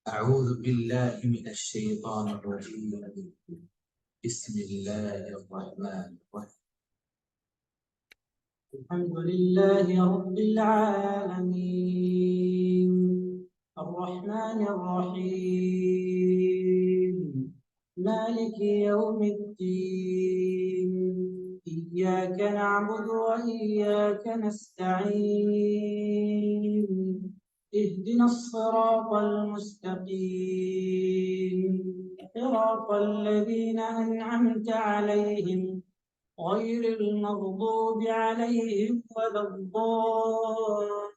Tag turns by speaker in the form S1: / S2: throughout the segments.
S1: أعوذ بالله من الشيطان الرجيم. بسم الله الرحمن الرحيم. الحمد لله رب العالمين الرحمن الرحيم مالك يوم الدين إياك نعبد وإياك نستعين اهدنا الصراط المستقيم صراط الذين أنعمت عليهم غير المغضوب عليهم ولا الضالين.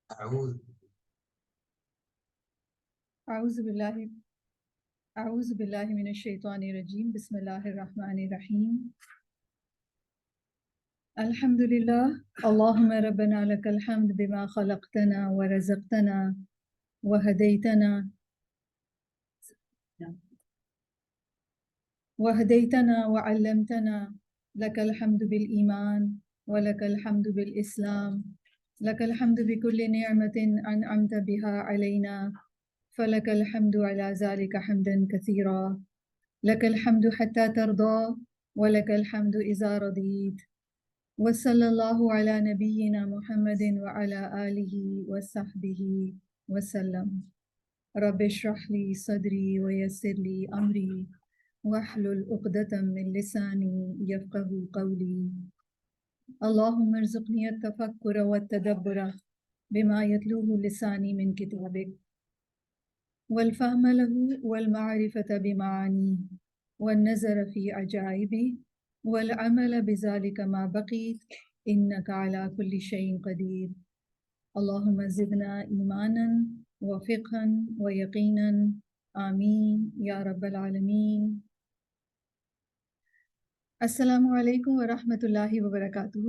S1: أعوذ
S2: أعوذ بالله من الشيطان الرجيم بسم الله الرحمن الرحيم الحمد لله اللهم ربنا لك الحمد بما خلقتنا ورزقتنا وهديتنا وعلمتنا لك الحمد بالإيمان ولك الحمد بالإسلام لك الحمد بكل نعمة أنعمت بها علينا فلك الحمد على ذلك حمدا كثيرا لك الحمد حتى ترضى ولك الحمد إذا رضيت وصلى الله على نبينا محمد وعلى آله وصحبه وسلم رب اشرح لي صدري ويسر لي أمري واحلل عقدة من لساني يفقه قولي اللهم ارزقني التفكر والتدبر بما يتلوه لساني من كتابك والفهم له والمعرفة بمعانيه والنظر في عجائبه والعمل بذلك ما بقيت إنك على كل شيء قدير اللهم زدنا إيمانا وفقها ويقينا آمين يا رب العالمين. السلام علیکم ورحمۃ اللہ وبرکاتہ.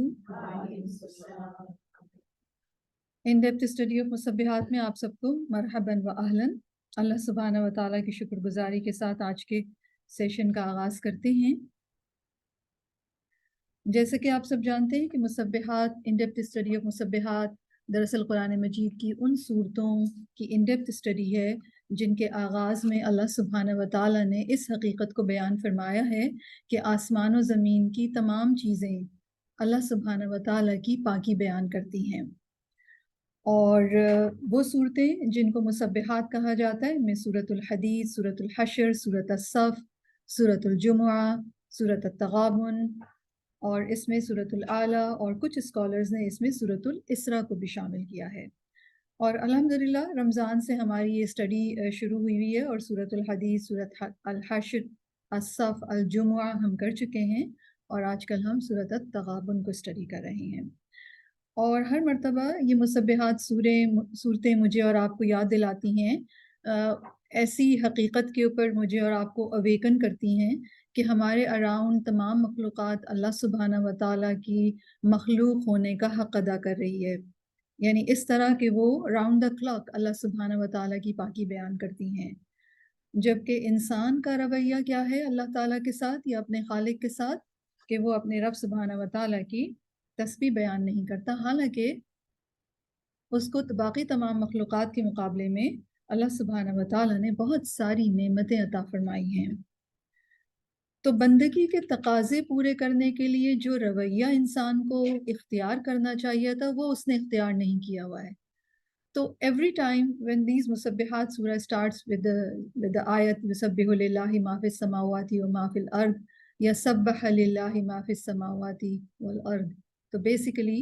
S2: ان ڈیپتھ اسٹڈی آف مصبحات میں آپ سب کو مرحباً و اہلاً. اللہ سبحانہ و تعالیٰ کی شکر گزاری کے ساتھ آج کے سیشن کا آغاز کرتے ہیں. جیسے کہ آپ سب جانتے ہیں کہ مصبحات ان ڈیپتھ اسٹڈی آف مصبحات دراصل قرآن مجید کی ان صورتوں کی ان ڈیپتھ اسٹڈی ہے جن کے آغاز میں اللہ سبحانہ و تعالیٰ نے اس حقیقت کو بیان فرمایا ہے کہ آسمان و زمین کی تمام چیزیں اللہ سبحانہ و تعالیٰ کی پاکی بیان کرتی ہیں. اور وہ صورتیں جن کو مصبحات کہا جاتا ہے میں سورۃ الحدید، سورۃ الحشر، سورۃ الصف، سورۃ الجمعہ، سورۃ التغابن اور اس میں سورۃ الاعلیٰ اور کچھ اسکالرز نے اس میں سورۃ الاسراء کو بھی شامل کیا ہے. اور الحمدللہ رمضان سے ہماری یہ اسٹڈی شروع ہوئی ہے اور سورۃ الحدید، سورۃ الحشر، الصف، الجمعہ ہم کر چکے ہیں اور آج کل ہم سورۃ التغابن کو اسٹڈی کر رہے ہیں. اور ہر مرتبہ یہ مصبحات صورتیں مجھے اور آپ کو یاد دلاتی ہیں ایسی حقیقت کے اوپر مجھے اور آپ کو اویکن کرتی ہیں کہ ہمارے اراؤنڈ تمام مخلوقات اللہ سبحانہ و تعالیٰ کی مخلوق ہونے کا حق ادا کر رہی ہے. یعنی اس طرح کہ وہ راؤنڈ دا کلاک اللہ سبحانہ و تعالیٰ کی پاکی بیان کرتی ہیں. جبکہ انسان کا رویہ کیا ہے اللہ تعالیٰ کے ساتھ یا اپنے خالق کے ساتھ کہ وہ اپنے رب سبحانہ و تعالیٰ کی تسبیح بیان نہیں کرتا، حالانکہ اس کو باقی تمام مخلوقات کے مقابلے میں اللہ سبحانہ و تعالیٰ نے بہت ساری نعمتیں عطا فرمائی ہیں. تو بندگی کے تقاضے پورے کرنے کے لیے جو رویہ انسان کو اختیار کرنا چاہیے تھا وہ اس نے اختیار نہیں کیا ہوا ہے. تو every time when these مصبحات surah starts with the آیت یسبح للہ ما فی السماوات وما فی الارض یا سبح للہ ما فی السماوات والارض، تو بیسیکلی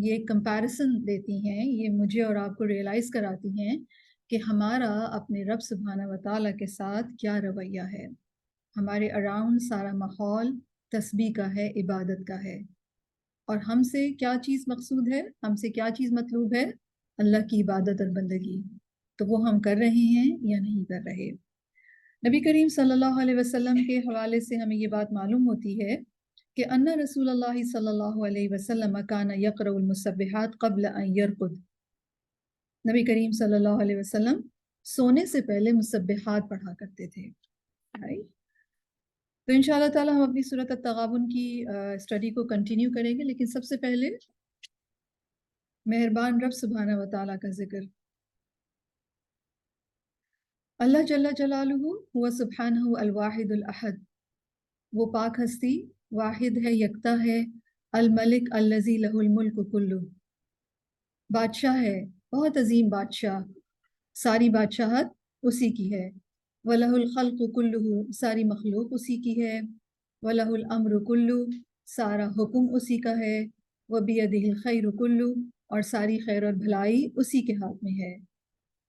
S2: یہ کمپیریسن دیتی ہیں، یہ مجھے اور آپ کو ریئلائز کراتی ہیں کہ ہمارا اپنے رب سبحانہ و تعالیٰ کے ساتھ کیا رویہ ہے. ہمارے اراؤنڈ سارا ماحول تسبیح کا ہے، عبادت کا ہے، اور ہم سے کیا چیز مقصود ہے، ہم سے کیا چیز مطلوب ہے؟ اللہ کی عبادت اور بندگی. تو وہ ہم کر رہے ہیں یا نہیں کر رہے؟ نبی کریم صلی اللہ علیہ وسلم کے حوالے سے ہمیں یہ بات معلوم ہوتی ہے کہ ان رسول اللہ صلی اللہ علیہ وسلم کان یقرأ المصبحات قبل ان یرقد. نبی کریم صلی اللہ علیہ وسلم سونے سے پہلے مصبحات پڑھا کرتے تھے. تو انشاءاللہ تعالی ہم اپنی سورۃ التغابن کی اسٹڈی کو کنٹینیو کریں گے، لیکن سب سے پہلے مہربان رب سبحانہ و تعالیٰ کا ذکر۔ اللہ جل جلالہ ہوا سبحانہ الواحد الاحد، وہ پاک ہستی واحد ہے، یکتا ہے، الملک الذی لہ الملک کلہ، بادشاہ ہے، بہت عظیم بادشاہ، ساری بادشاہت اسی کی ہے، وَلَهُ الْخَلْقُ كُلُّهُ، ساری مخلوق اسی کی ہے، وَلَهُ الْأَمْرُ كُلُّهُ، سارا حکم اسی کا ہے، وَبِيَدِهِ الْخَيْرُ كُلُّهُ، اور ساری خیر اور بھلائی اسی کے ہاتھ میں ہے،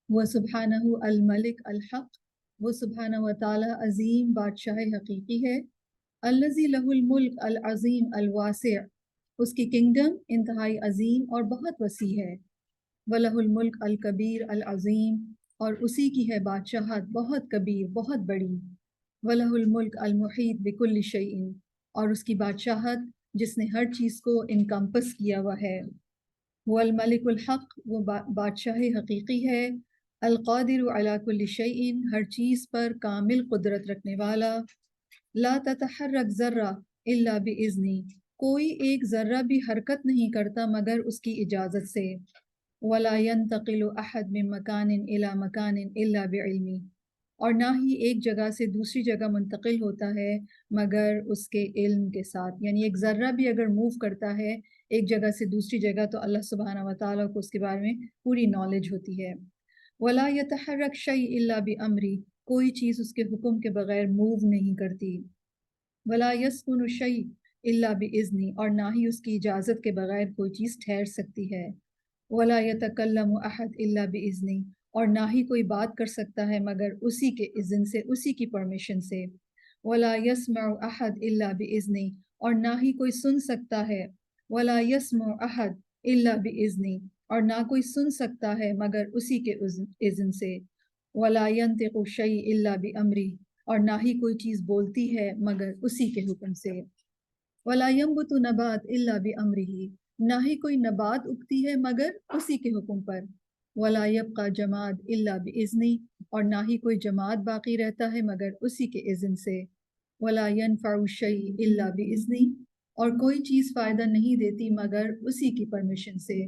S2: وہ سبحانہ الملک الحق، وہ سبحانہ و تعالی عظیم بادشاہ حقیقی ہے، الذی لہ الملک العظیم الواسع، اس کی کنگڈم انتہائی عظیم اور بہت وسیع ہے، وَلَهُ الْمُلْكُ الْكَبِيرُ الْعَظِيمُ، اور اسی کی ہے بادشاہت بہت کبیر بہت بڑی، وَلَهُ الْمُلْكُ الْمُحِيطُ بِكُلِّ شَيْءٍ، اور اس کی بادشاہت جس نے ہر چیز کو انکمپس کیا ہوا ہے، وہ الملک الحق، وہ بادشاہ حقیقی ہے، القادر علی کل شیء، ہر چیز پر کامل قدرت رکھنے والا، لا تتحرک ذرہ الا باذنی، کوئی ایک ذرہ بھی حرکت نہیں کرتا مگر اس کی اجازت سے، ولا ينتقل احد من مکان الی مکان الا بعلمی، اور نہ ہی ایک جگہ سے دوسری جگہ منتقل ہوتا ہے مگر اس کے علم کے ساتھ، یعنی ایک ذرہ بھی اگر موو کرتا ہے ایک جگہ سے دوسری جگہ تو اللہ سبحانہ و تعالیٰ کو اس کے بارے میں پوری نالج ہوتی ہے، ولا يتحرک شیء الا بامری، کوئی چیز اس کے حکم کے بغیر موو نہیں کرتی، ولا يسکن شیء الا باذنی، اور نہ ہی اس کی اجازت کے بغیر کوئی چیز ٹھہر سکتی ہے، ولا يتکلم احد الا باذنی، اور نہ ہی کوئی بات کر سکتا ہے مگر اسی کے اذن سے، اسی کی پرمیشن سے، ولا يسمع احد الا باذنی، اور نہ ہی کوئی سن سکتا ہے، ولا يسمع احد الا باذنی، اور نہ کوئی سن سکتا ہے مگر اسی کے اذن سے، ولا ينطق شیء الا بامری، اور نہ ہی کوئی چیز بولتی ہے مگر اسی کے حکم سے، ولا ينبت نبات الا بامرہ، نہ ہی کوئی نبات اگتی ہے مگر اسی کے حکم پر، ولا يبقى جماد الا باذنی، اور نہ ہی کوئی جماد باقی رہتا ہے مگر اسی کے اذن سے، ولا ينفع شیء الا باذنی، اور کوئی چیز فائدہ نہیں دیتی مگر اسی کی پرمیشن سے،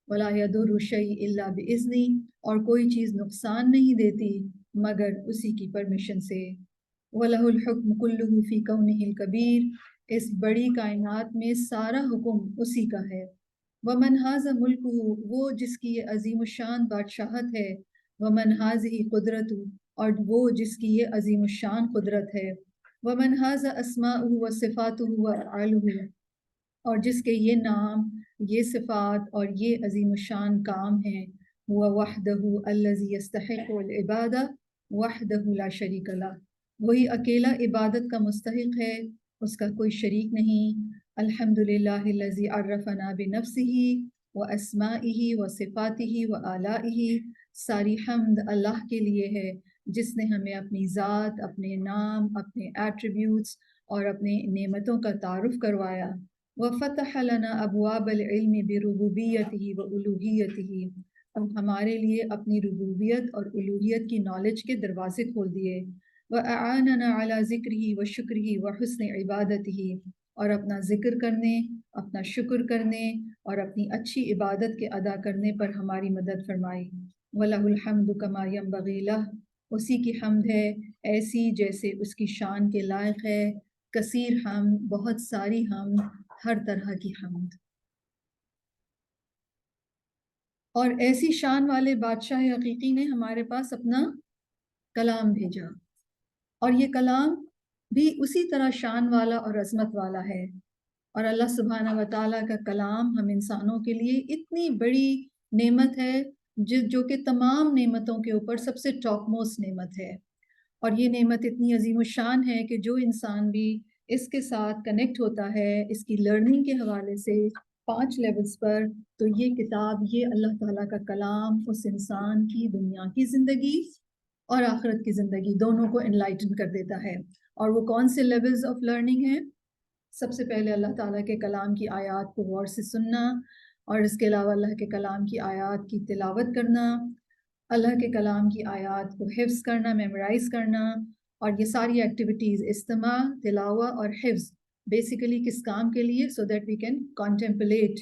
S2: ولا يضر شیء الا باذنی، اور کوئی چیز نقصان نہیں دیتی مگر اسی کی پرمیشن سے، وَلَهُ الْحُكْمُ كُلُّهُ فِي كَوْنِهِ الْكَبِيرِ، اس بڑی کائنات میں سارا حکم اسی کا ہے، وَمَنْ هَذَا مُلْكُهُ، وہ جس کی یہ عظیم الشان بادشاہت ہے، وَمَنْ هَذِهِ قُدْرَتُهُ، اور وہ جس کی یہ عظیم الشان قدرت ہے، وَمَنْ هَذَا أَسْمَاؤُهُ وَصِفَاتُهُ وَأَفْعَالُهُ، اور جس کے یہ نام، یہ صفات اور یہ عظیم الشان کام ہیں، هُوَ وَحْدَهُ الَّذِي يَسْتَحِقُّ الْعِبَادَةَ وَحْدَهُ لَا شَرِيكَ لَهُ، وہی اکیلا عبادت کا مستحق ہے، اس کا کوئی شریک نہیں، الحمدللہ الذی عرفنا بنفسہ واسمائہ وصفاتہ وآلائہ، ساری حمد اللہ کے لیے ہے جس نے ہمیں اپنی ذات، اپنے نام، اپنے ایٹریبیوٹس اور اپنے نعمتوں کا تعارف کروایا، وفتح لنا ابواب العلم بربوبیتہ والوہیتہ، اور ہمارے لیے اپنی ربوبیت اور الوہیت کی نالج کے دروازے کھول دیے، وَأَعَانَنَا عَلَى ذِكْرِهِ وَشُكْرِهِ وَحُسْنِ عِبَادَتِهِ، اور اپنا ذکر کرنے، اپنا شکر کرنے اور اپنی اچھی عبادت کے ادا کرنے پر ہماری مدد فرمائی، وَلَهُ الْحَمْدُ كَمَا يَنبَغِي لَهُ، اسی کی حمد ہے ایسی جیسے اس کی شان کے لائق ہے، کثیر حمد، بہت ساری حمد، ہر طرح کی حمد، اور ایسی شان والے بادشاہ حقیقی نے ہمارے پاس اپنا کلام بھیجا، اور یہ کلام بھی اسی طرح شان والا اور عظمت والا ہے، اور اللہ سبحانہ و تعالیٰ کا کلام ہم انسانوں کے لیے اتنی بڑی نعمت ہے جو کہ تمام نعمتوں کے اوپر سب سے ٹاپ موسٹ نعمت ہے، اور یہ نعمت اتنی عظیم الشان ہے کہ جو انسان بھی اس کے ساتھ کنیکٹ ہوتا ہے اس کی لرننگ کے حوالے سے 5 لیولز پر، تو یہ کتاب، یہ اللہ تعالیٰ کا کلام اس انسان کی دنیا کی زندگی اور آخرت کی زندگی دونوں کو انلائٹن کر دیتا ہے، اور وہ کون سے لیولز آف لرننگ ہیں؟ سب سے پہلے اللہ تعالیٰ کے کلام کی آیات کو غور سے سننا، اور اس کے علاوہ اللہ کے کلام کی آیات کی تلاوت کرنا، اللہ کے کلام کی آیات کو حفظ کرنا، میمورائز کرنا، اور یہ ساری ایکٹیویٹیز استماع، تلاوہ اور حفظ بیسیکلی کس کام کے لیے؟ So that we can contemplate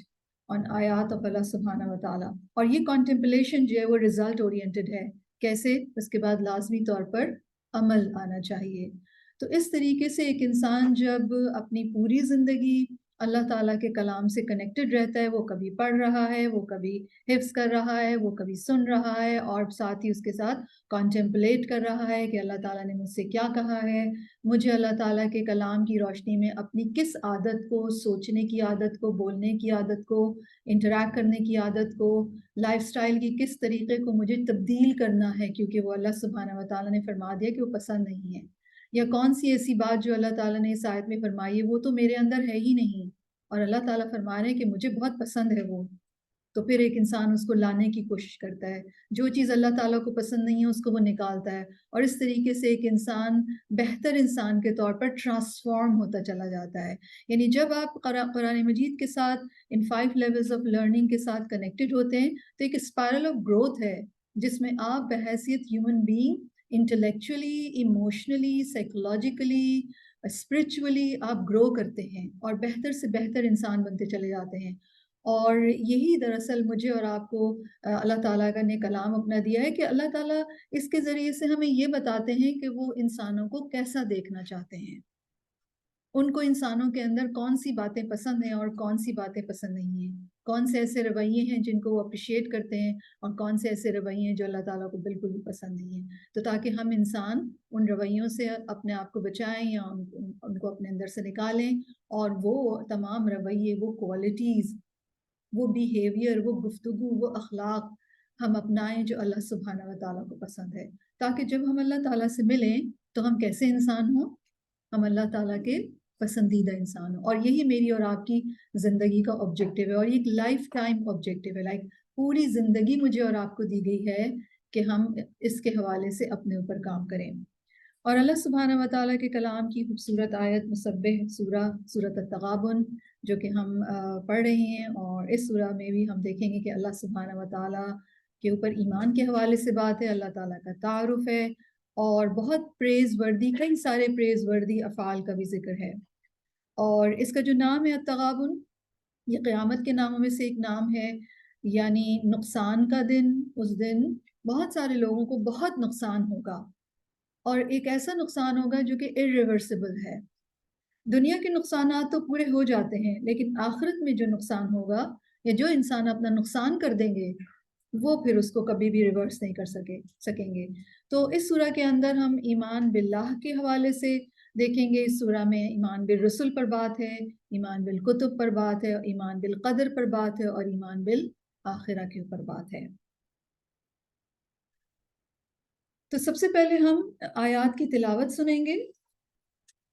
S2: on آیات آف اللہ سبحانہ و تعالیٰ. اور یہ کانٹمپلیشن جو ہے وہ رزلٹ اورینٹڈ ہے. کیسے؟ اس کے بعد لازمی طور پر عمل آنا چاہیے. تو اس طریقے سے ایک انسان جب اپنی پوری زندگی اللہ تعالیٰ کے کلام سے کنیکٹڈ رہتا ہے، وہ کبھی پڑھ رہا ہے، وہ کبھی حفظ کر رہا ہے، وہ کبھی سن رہا ہے، اور ساتھ ہی اس کے ساتھ کانٹمپلیٹ کر رہا ہے کہ اللہ تعالیٰ نے مجھ سے کیا کہا ہے، مجھے اللہ تعالیٰ کے کلام کی روشنی میں اپنی کس عادت کو، سوچنے کی عادت کو، بولنے کی عادت کو، انٹریکٹ کرنے کی عادت کو، لائف سٹائل کی کس طریقے کو مجھے تبدیل کرنا ہے، کیونکہ وہ اللہ سبحانہ و تعالیٰ نے فرما دیا کہ وہ پسند نہیں ہے. یا کون سی ایسی بات جو اللہ تعالیٰ نے اس آیت میں فرمائی ہے وہ تو میرے اندر ہے ہی نہیں، اور اللہ تعالیٰ فرما رہے ہیں کہ مجھے بہت پسند ہے وہ. تو پھر ایک انسان اس کو لانے کی کوشش کرتا ہے. جو چیز اللہ تعالیٰ کو پسند نہیں ہے اس کو وہ نکالتا ہے، اور اس طریقے سے ایک انسان بہتر انسان کے طور پر ٹرانسفارم ہوتا چلا جاتا ہے. یعنی جب آپ قرآن مجید کے ساتھ ان 5 لیولز آف لرننگ کے ساتھ کنیکٹڈ ہوتے ہیں تو ایک اسپائرل آف گروتھ ہے جس میں آپ بحیثیت human being intellectually, emotionally, psychologically, spiritually آپ گرو کرتے ہیں اور بہتر سے بہتر انسان بنتے چلے جاتے ہیں. اور یہی دراصل مجھے اور آپ کو اللہ تعالیٰ کا نے کلام اپنا دیا ہے کہ اللہ تعالیٰ اس کے ذریعے سے ہمیں یہ بتاتے ہیں کہ وہ انسانوں کو کیسا دیکھنا چاہتے ہیں، ان کو انسانوں کے اندر کون سی باتیں پسند ہیں اور کون سی باتیں پسند نہیں ہیں، کون سے ایسے رویے ہیں جن کو وہ اپریشیٹ کرتے ہیں اور کون سے ایسے رویے ہیں جو اللہ تعالیٰ کو بالکل بھی پسند نہیں ہیں. تو تاکہ ہم انسان ان رویوں سے اپنے آپ کو بچائیں یا ان کو اپنے اندر سے نکالیں، اور وہ تمام رویے، وہ کوالٹیز، وہ بیہیویئر، وہ گفتگو، وہ اخلاق ہم اپنائیں جو اللہ سبحانہ و تعالیٰ کو پسند ہے، تاکہ جب ہم اللہ تعالیٰ سے ملیں تو ہم کیسے انسان ہوں؟ ہم اللہ تعالیٰ کے پسندیدہ انسان ہوں. اور یہی میری اور آپ کی زندگی کا آبجیکٹیو ہے، اور یہ ایک لائف ٹائم آبجیکٹیو ہے. پوری زندگی مجھے اور آپ کو دی گئی ہے کہ ہم اس کے حوالے سے اپنے اوپر کام کریں. اور اللہ سبحانہ و تعالیٰ کے کلام کی خوبصورت آیت مسبح سورۃ التغابن جو کہ ہم پڑھ رہے ہیں، اور اس سورہ میں بھی ہم دیکھیں گے کہ اللہ سبحانہ و تعالیٰ کے اوپر ایمان کے حوالے سے بات ہے، اللہ تعالیٰ کا تعارف ہے، اور بہت پریز وردی، کئی سارے پریز وردی افعال کا بھی ذکر ہے. اور اس کا جو نام ہے التغابن، یہ قیامت کے ناموں میں سے ایک نام ہے، یعنی نقصان کا دن. اس دن بہت سارے لوگوں کو بہت نقصان ہوگا، اور ایک ایسا نقصان ہوگا جو کہ irreversible ہے. دنیا کے نقصانات تو پورے ہو جاتے ہیں، لیکن آخرت میں جو نقصان ہوگا یا جو انسان اپنا نقصان کر دیں گے وہ پھر اس کو کبھی بھی ریورس نہیں کر سکیں گے. تو اس سورہ کے اندر ہم ایمان باللہ کے حوالے سے دیکھیں گے. اس سورہ میں ایمان بالرسل پر بات ہے، ایمان بالکتب پر بات ہے، ایمان بالقدر پر بات ہے، اور ایمان بالآخرہ کے اوپر بات ہے. تو سب سے پہلے ہم آیات کی تلاوت سنیں گے،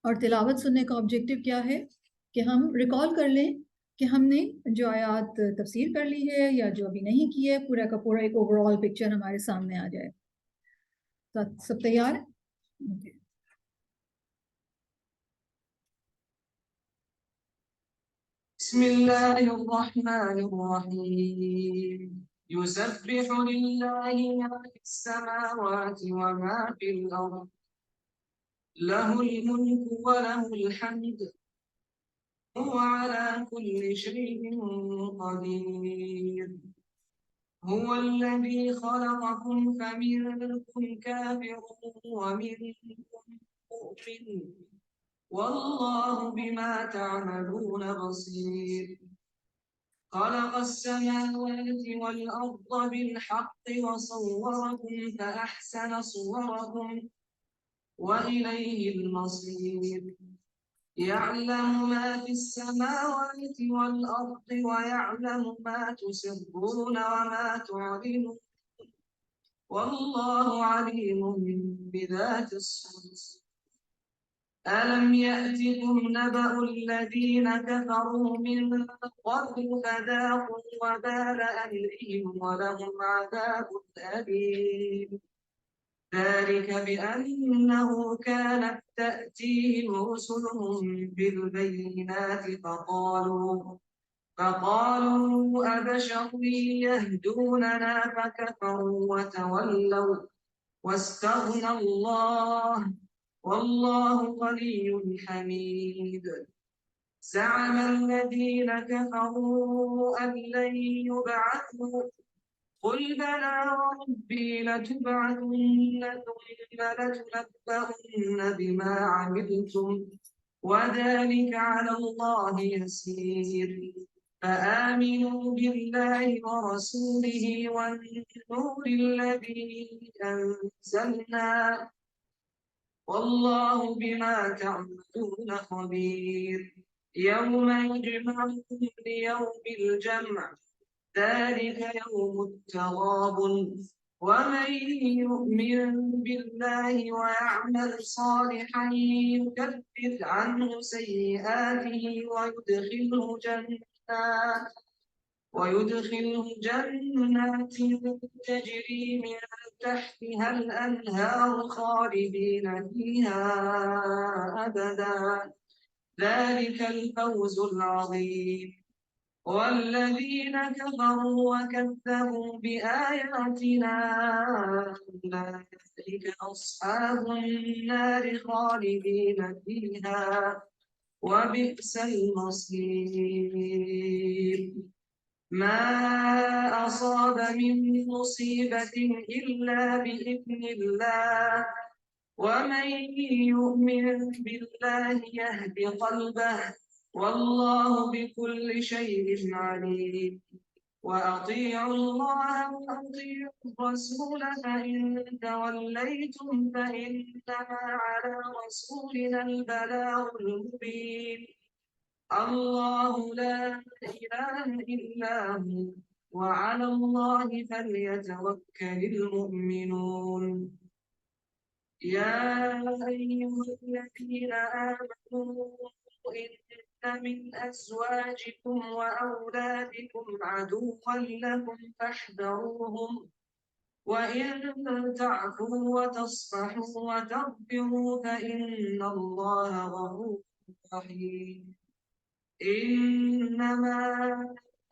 S2: اور تلاوت سننے کا آبجیکٹیو کیا ہے کہ ہم ریکال کر لیں کہ ہم نے جو آیات تفسیر کر لی ہے یا جو ابھی نہیں کی ہے، پورا کا پورا ایک اوور آل پکچر ہمارے سامنے آ جائے. تو سب تیار ہیں؟
S1: بسم الله الرحمن الرحيم. يسبح لله ما في السماوات وما في الأرض، له الملك وله الحمد، هو على كل شيء قدير. هو الذي خلقكم فمنكم كافر ومنكم مؤمن، والله بما تعملون بصير. خلق السماوات والأرض بالحق وصوركم فأحسن صوركم وإليه المصير. يعلم ما في السماوات والأرض ويعلم ما تسرون وما تعلنون، والله عليم بذات الصدور. ألم يأتكم نبأ الذين كفروا من قبل فذاقوا وبال أمرهم ولهم عذاب أليم. ذلك بأنه كانت تأتيهم رسلهم بالبينات فقالوا أبشر يهدوننا فكفروا وتولوا واستغنى الله والله غني حميد. زعم الذين كفروا أن لن يبعثوا قل بلى وربي لتبعثن ثم لتنبؤن بما عملتم وذلك على الله يسير. فآمنوا بالله ورسوله والنور الذي أنزلنا والله بما تعملون خبير. يوم يجمعكم ليوم الجمع ذلك يوم التغاب. ومن يؤمن بالله ويعمل صالحا يكفر عنه سيئاته ويدخله جنات تجري من تحتها الأنهار خالدين فيها أبدا. ذلك الفوز العظيم. والذين كفروا وكذبوا بآياتنا أولئك أصحاب النار خالدين فيها وبئس المصير. ما أصاب من مصيبة إلا بإذن الله ومن يؤمن بالله يهد قلبه والله بكل شيء عليم. وأطيعوا الله وأطيعوا الرسول فإن توليتم فإنما على رسولنا البلاغ المبين. الله لا إله إلا هو وعلى الله فليتوكل المؤمنون. يا أيها الذين آمنوا إن من أزواجكم وأولادكم عدوا لكم فاحذروهم وإن تعفوا وتصفحوا وتغفروا فإن الله غفور رحيم. إنما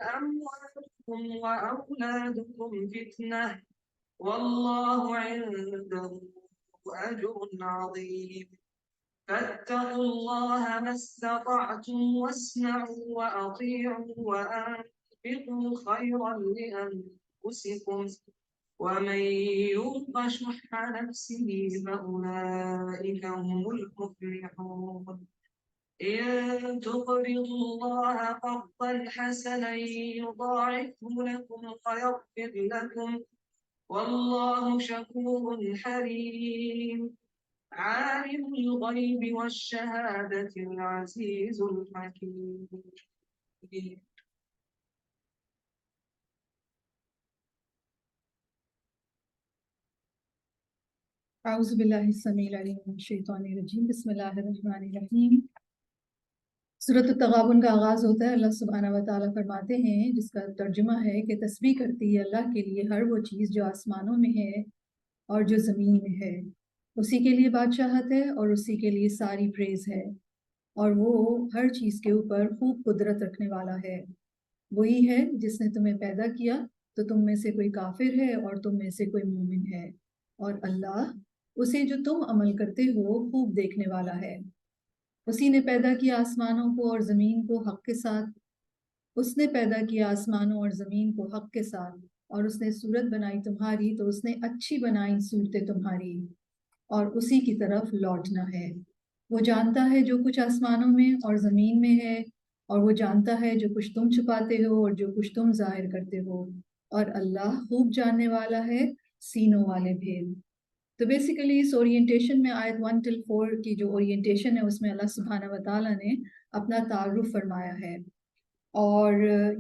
S1: أموالكم وأولادكم فتنة والله عنده أجر عظيم. فاتقوا الله ما استطعتم واسمعوا وأطيعوا وأنفقوا خيرا لأنفسكم ومن يوق شح نفسه فأولئك هم المفلحون. إن تقرضوا الله قرضا حسنا يضاعفه لكم ويغفر لكم والله شكور حليم. عالم الغيب والشهادة العزيز الحكيم.
S2: اعوذ باللہ السمیع العلیم من الشیطان الرجیم بسم اللہ الرحمن الرحیم۔ سورۃ التغابن کا آغاز ہوتا ہے، اللہ سبحانہ و تعالیٰ فرماتے ہیں، جس کا ترجمہ ہے کہ تسبیح کرتی ہے اللہ کے لیے ہر وہ چیز جو آسمانوں میں ہے اور جو زمین میں ہے، اسی کے لیے بادشاہت ہے اور اسی کے لیے ساری پریز ہے، اور وہ ہر چیز کے اوپر خوب قدرت رکھنے والا ہے۔ وہی ہے جس نے تمہیں پیدا کیا تو تم میں سے کوئی کافر ہے اور تم میں سے کوئی مومن ہے، اور اللہ اسے جو تم عمل کرتے ہو خوب دیکھنے والا ہے۔ اسی نے پیدا کیا آسمانوں کو اور زمین کو حق کے ساتھ، اس نے پیدا کیا آسمانوں اور زمین کو حق کے ساتھ، اور اس نے صورت بنائی تمہاری تو اس نے اچھی بنائی صورتیں تمہاری، اور اسی کی طرف لوٹنا ہے۔ وہ جانتا ہے جو کچھ آسمانوں میں اور زمین میں ہے، اور وہ جانتا ہے جو کچھ تم چھپاتے ہو اور جو کچھ تم ظاہر کرتے ہو، اور اللہ خوب جاننے والا ہے سینوں والے بھید۔ تو بیسیکلی اس اورینٹیشن میں آیت 1 till 4 کی جو اورینٹیشن ہے اس میں اللہ سبحانہ و تعالیٰ نے اپنا تعارف فرمایا ہے، اور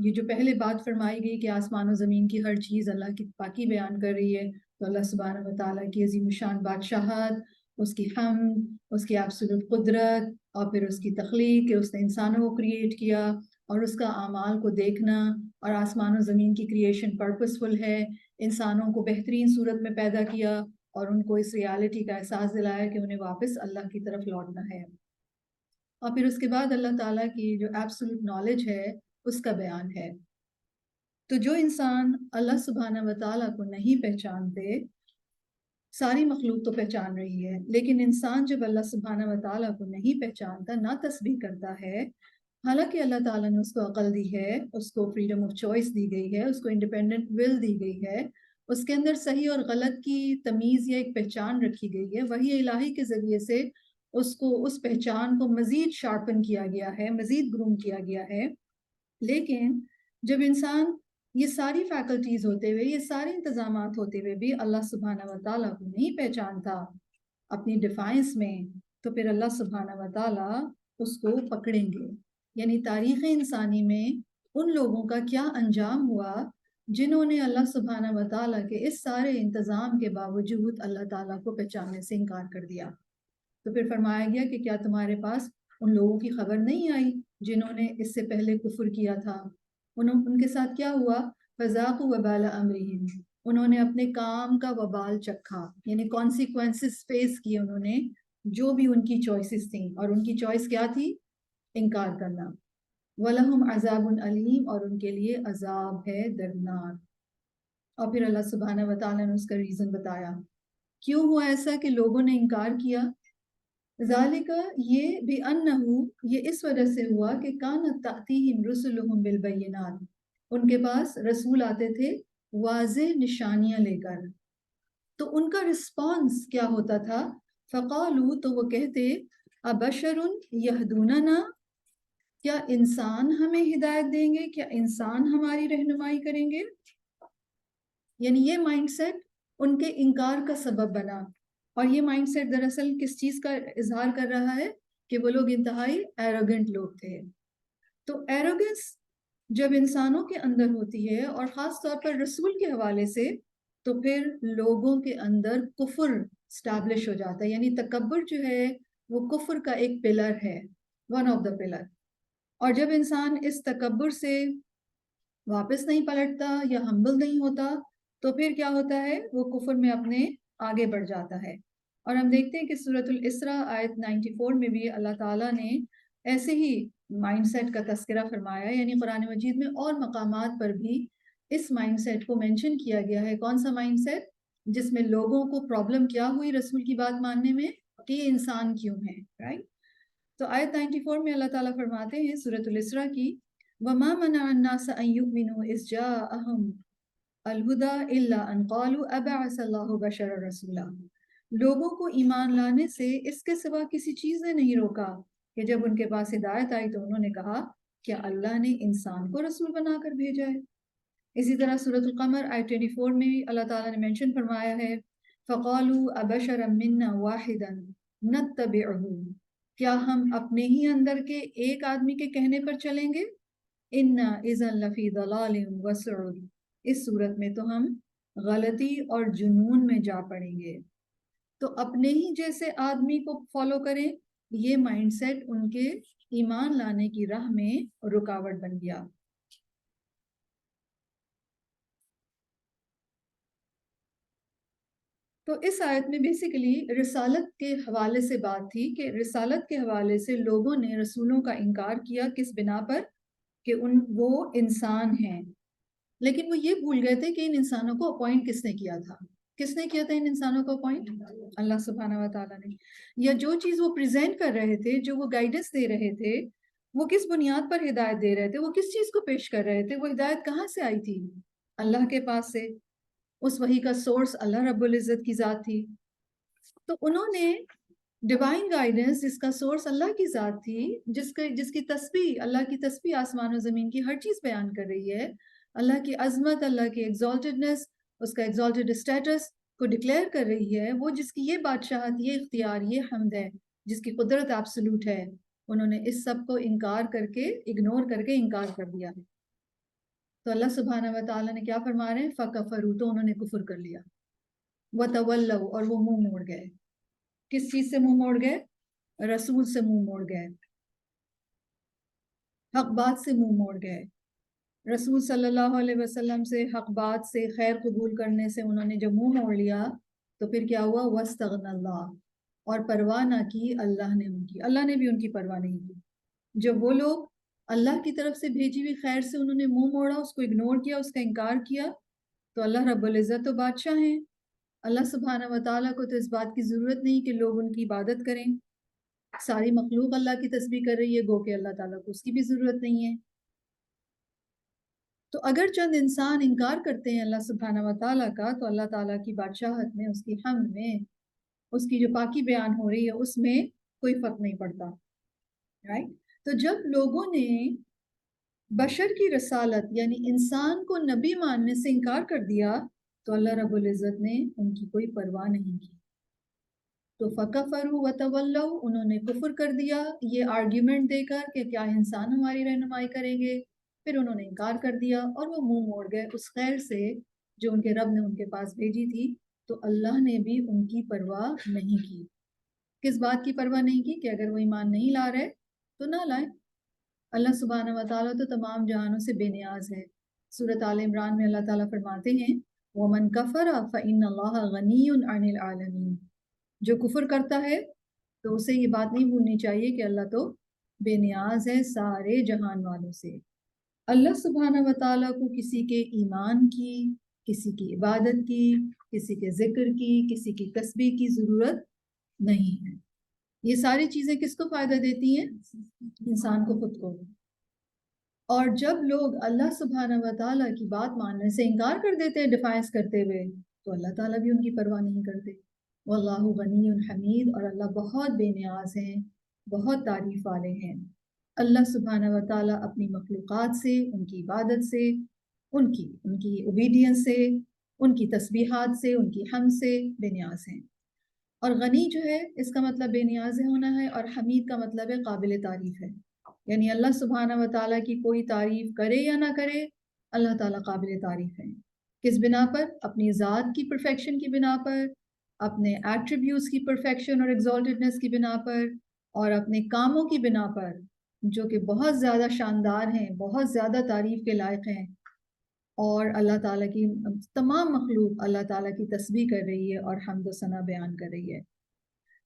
S2: یہ جو پہلے بات فرمائی گئی کہ آسمان و زمین کی ہر چیز اللہ کی پاکی بیان کر رہی ہے، تو اللہ سبحانہ و تعالیٰ کی عظیم الشان بادشاہت، اس کی حمد، اس کی ایبسولوٹ قدرت، اور پھر اس کی تخلیق کہ اس نے انسانوں کو کریٹ کیا، اور اس کا اعمال کو دیکھنا، اور آسمان و زمین کی کریشن پرپسفل ہے، انسانوں کو بہترین صورت میں پیدا کیا اور ان کو اس ریالٹی کا احساس دلایا کہ انہیں واپس اللہ کی طرف لوٹنا ہے۔ اور پھر اس کے بعد اللہ تعالیٰ کی جو ایبسولوٹ نالج ہے اس کا بیان ہے۔ تو جو انسان اللہ سبحانہ و تعالیٰ کو نہیں پہچانتے، ساری مخلوق تو پہچان رہی ہے، لیکن انسان جب اللہ سبحانہ و تعالیٰ کو نہیں پہچانتا، نہ تسبیح کرتا ہے، حالانکہ اللہ تعالیٰ نے اس کو عقل دی ہے، اس کو فریڈم آف چوائس دی گئی ہے، اس کو انڈیپینڈنٹ ول دی گئی ہے، اس کے اندر صحیح اور غلط کی تمیز یا ایک پہچان رکھی گئی ہے، وحی الہی کے ذریعے سے اس کو اس پہچان کو مزید شارپن کیا گیا ہے، مزید گروم کیا گیا ہے. لیکن جب انسان یہ ساری فیکلٹیز ہوتے ہوئے، یہ سارے انتظامات ہوتے ہوئے بھی اللہ سبحانہ و تعالیٰ کو نہیں پہچانتا اپنی ڈیفائنس میں، تو پھر اللہ سبحانہ و تعالیٰ اس کو پکڑیں گے. یعنی تاریخ انسانی میں ان لوگوں کا کیا انجام ہوا جنہوں نے اللہ سبحانہ و تعالیٰ کے اس سارے انتظام کے باوجود اللہ تعالیٰ کو پہچاننے سے انکار کر دیا. تو پھر فرمایا گیا کہ کیا تمہارے پاس ان لوگوں کی خبر نہیں آئی جنہوں نے اس سے پہلے کفر کیا تھا؟ ان کے ساتھ کیا ہوا؟ فَذَاقُوا وَبَالَ أَمْرِهِمْ، انہوں نے اپنے کام کا وبال چکھا، یعنی کانسیکوینسز فیس کیے انہوں نے، جو بھی ان کی چوائسز تھیں، اور ان کی چوائس کیا تھی؟ انکار کرنا. وَلَهُمْ عَذَابٌ أَلِيمٌ، اور ان کے لیے عذاب ہے دردناک. اور پھر اللہ سبحانہ و تعالیٰ نے اس کا ریزن بتایا کیوں ہوا ایسا کہ لوگوں نے انکار کیا. ذالک، یہ بِأَنَّهُ، یہ اس وجہ سے ہوا کہ كانت تأتيهم رسلهم بالبینات، ان کے پاس رسول آتے تھے واضح نشانیاں لے کر. تو ان کا رسپانس کیا ہوتا تھا؟ فقالوا، تو وہ کہتے ابشر یہدوننا، کیا انسان ہمیں ہدایت دیں گے، کیا انسان ہماری رہنمائی کریں گے؟ یعنی یہ مائنڈ سیٹ ان کے انکار کا سبب بنا. اور یہ مائنڈ سیٹ دراصل کس چیز کا اظہار کر رہا ہے؟ کہ وہ لوگ انتہائی ایروگنٹ لوگ تھے. تو ایروگنس جب انسانوں کے اندر ہوتی ہے، اور خاص طور پر رسول کے حوالے سے، تو پھر لوگوں کے اندر کفر اسٹیبلش ہو جاتا ہے. یعنی تکبر جو ہے وہ کفر کا ایک پلر ہے، ون آف دا پلر. اور جب انسان اس تکبر سے واپس نہیں پلٹتا یا ہمبل نہیں ہوتا، تو پھر کیا ہوتا ہے؟ وہ کفر میں اپنے آگے بڑھ جاتا ہے. اور ہم دیکھتے ہیں کہ سورۃ الاسراء آیت 94 میں بھی اللہ تعالیٰ نے ایسے ہی مائنڈ سیٹ کا تذکرہ فرمایا. یعنی قرآن مجید میں اور مقامات پر بھی اس مائنڈ سیٹ کو مینشن کیا گیا ہے. کون سا مائنڈ سیٹ؟ جس میں لوگوں کو پرابلم کیا ہوئی رسول کی بات ماننے میں، کہ یہ انسان کیوں ہے، رائٹ؟ تو آیت 94 میں اللہ تعالیٰ فرماتے ہیں سورۃ الاسراء کی، وَمَا مَنَعَ النَّاسَ أَن يُؤْمِنُوا إِذْ جَاءَهُمُ الْهُدَىٰ إِلَّا أَن قَالُوا أَبَعَثَ اللَّهُ بَشَرًا رَسُولًا. لوگوں کو ایمان لانے سے اس کے سوا کسی چیز نے نہیں روکا کہ جب ان کے پاس ہدایت آئی تو انہوں نے کہا کیا اللہ نے انسان کو رسول بنا کر بھیجا ہے. اسی طرح سورۃ القمر آیت 24 میں بھی اللہ تعالیٰ نے مینشن فرمایا ہے، فَقَالُوا أَبَشَرًا مِنَّا وَاحِدًا نَتَّبِعُهُ، کیا ہم اپنے ہی اندر کے ایک آدمی کے کہنے پر چلیں گے؟ اِنَّا إِذًا لَفِي ضَلَالٍ وَسُعُرٍ، اس صورت میں تو ہم غلطی اور جنون میں جا پڑیں گے. تو اپنے ہی جیسے آدمی کو فالو کریں، یہ مائنڈ سیٹ ان کے ایمان لانے کی راہ میں رکاوٹ بن گیا. تو اس آیت میں بیسیکلی رسالت کے حوالے سے بات تھی کہ رسالت کے حوالے سے لوگوں نے رسولوں کا انکار کیا کس بنا پر؟ کہ وہ انسان ہیں. لیکن وہ یہ بھول گئے تھے کہ ان انسانوں کو اپوائنٹ کس نے کیا تھا. کس نے کیا تھا ان انسانوں کو اپوائنٹ؟ اللہ سبحانہ و تعالیٰ نے. یا جو چیز وہ پریزنٹ کر رہے تھے، جو وہ گائیڈنس دے رہے تھے، وہ کس بنیاد پر ہدایت دے رہے تھے؟ وہ کس چیز کو پیش کر رہے تھے؟ وہ ہدایت کہاں سے آئی تھی؟ اللہ کے پاس سے. اس وحی کا سورس اللہ رب العزت کی ذات تھی. تو انہوں نے ڈیوائن گائیڈنس جس کا سورس اللہ کی ذات تھی، جس کی تسبیح، اللہ کی تسبیح آسمان و زمین کی ہر چیز بیان کر رہی ہے، اللہ کی عظمت، اللہ کی ایگزالٹڈنس، اس کا ایگزالٹڈ اسٹیٹس کو ڈکلیئر کر رہی ہے، وہ جس کی یہ بادشاہت، یہ اختیار، یہ حمد ہے، جس کی قدرت ایبسولوٹ ہے، انہوں نے اس سب کو انکار کر کے، اگنور کر کے انکار کر دیا ہے. تو اللہ سبحانہ و تعالیٰ نے کیا فرما رہے ہیں؟ فَكَفَرُوا، تو انہوں نے کفر کر لیا. وَتَوَلَّوْا، اور وہ منہ موڑ گئے. کس چیز سے منہ موڑ گئے؟ رسول سے منہ موڑ گئے، حق بات سے منہ موڑ گئے. رسول صلی اللہ علیہ وسلم سے، حق بات سے، خیر قبول کرنے سے انہوں نے جب منہ موڑ لیا تو پھر کیا ہوا؟ وَاسْتَغْنَى اللَّهُ، اور پرواہ نہ کی اللہ نے ان کی. اللہ نے بھی ان کی پرواہ نہیں کی. جب وہ لوگ اللہ کی طرف سے بھیجی ہوئی خیر سے انہوں نے منہ موڑا، اس کو اگنور کیا، اس کا انکار کیا، تو اللہ رب العزت تو بادشاہ ہیں، اللہ سبحانہ و تعالیٰ کو تو اس بات کی ضرورت نہیں کہ لوگ ان کی عبادت کریں، ساری مخلوق اللہ کی تسبیح کر رہی ہے، گو کہ اللہ تعالیٰ کو اس کی بھی ضرورت نہیں ہے۔ تو اگر چند انسان انکار کرتے ہیں اللہ سبحانہ و تعالیٰ کا، تو اللہ تعالیٰ کی بادشاہت میں، اس کی حمد میں، اس کی جو پاکی بیان ہو رہی ہے اس میں کوئی فرق نہیں پڑتا، رائٹ؟ تو جب لوگوں نے بشر کی رسالت یعنی انسان کو نبی ماننے سے انکار کر دیا تو اللہ رب العزت نے ان کی کوئی پرواہ نہیں کی۔ تو فَكَفَرُوا وَتَوَلَّوْا، انہوں نے کفر کر دیا یہ آرگیومنٹ دے کر کہ کیا انسان ہماری رہنمائی کریں گے، پھر انہوں نے انکار کر دیا اور وہ منہ موڑ گئے اس خیر سے جو ان کے رب نے ان کے پاس بھیجی تھی۔ تو اللہ نے بھی ان کی پرواہ نہیں کی۔ کس بات کی پرواہ نہیں کی؟ کہ اگر وہ ایمان نہیں لا رہے تو نہ لائیں۔ اللہ سبحانہ و تعالیٰ تو تمام جہانوں سے بے نیاز ہے۔ سورۃ آل عمران میں اللہ تعالیٰ فرماتے ہیں وَمَنْ كَفَرَ فَإِنَّ اللَّهَ غَنِيٌّ عَنِ الْعَالَمِينَ، جو کفر کرتا ہے تو اسے یہ بات نہیں بھولنی چاہیے کہ اللہ تو بے نیاز ہے سارے جہان والوں سے۔ اللہ سبحانہ و تعالیٰ کو کسی کے ایمان کی، کسی کی عبادت کی، کسی کے ذکر کی، کسی کی تسبیح کی ضرورت نہیں ہے۔ یہ ساری چیزیں کس کو فائدہ دیتی ہیں؟ انسان کو خود کو۔ اور جب لوگ اللہ سبحانہ و تعالیٰ کی بات ماننے سے انکار کر دیتے ہیں ڈیفائنس کرتے ہوئے، تو اللہ تعالیٰ بھی ان کی پرواہ نہیں کرتے۔ واللہ غنی حمید، اور اللہ بہت بے نیاز ہیں، بہت تعریف والے ہیں۔ اللہ سبحانہ و تعالیٰ اپنی مخلوقات سے، ان کی عبادت سے، ان کی اوبیڈینس سے، ان کی تسبیحات سے، ان کی حمد سے بے نیاز ہیں۔ اور غنی جو ہے اس کا مطلب بے نیاز ہونا ہے، اور حمید کا مطلب ہے قابل تعریف ہے۔ یعنی اللہ سبحانہ و تعالیٰ کی کوئی تعریف کرے یا نہ کرے، اللہ تعالیٰ قابل تعریف ہے۔ کس بنا پر؟ اپنی ذات کی پرفیکشن کی بنا پر، اپنے ایٹریبیوٹس کی پرفیکشن اور ایگزالٹڈنس کی بنا پر، اور اپنے کاموں کی بنا پر جو کہ بہت زیادہ شاندار ہیں، بہت زیادہ تعریف کے لائق ہیں۔ اور اللہ تعالیٰ کی تمام مخلوق اللہ تعالیٰ کی تسبیح کر رہی ہے اور حمد و ثنا بیان کر رہی ہے۔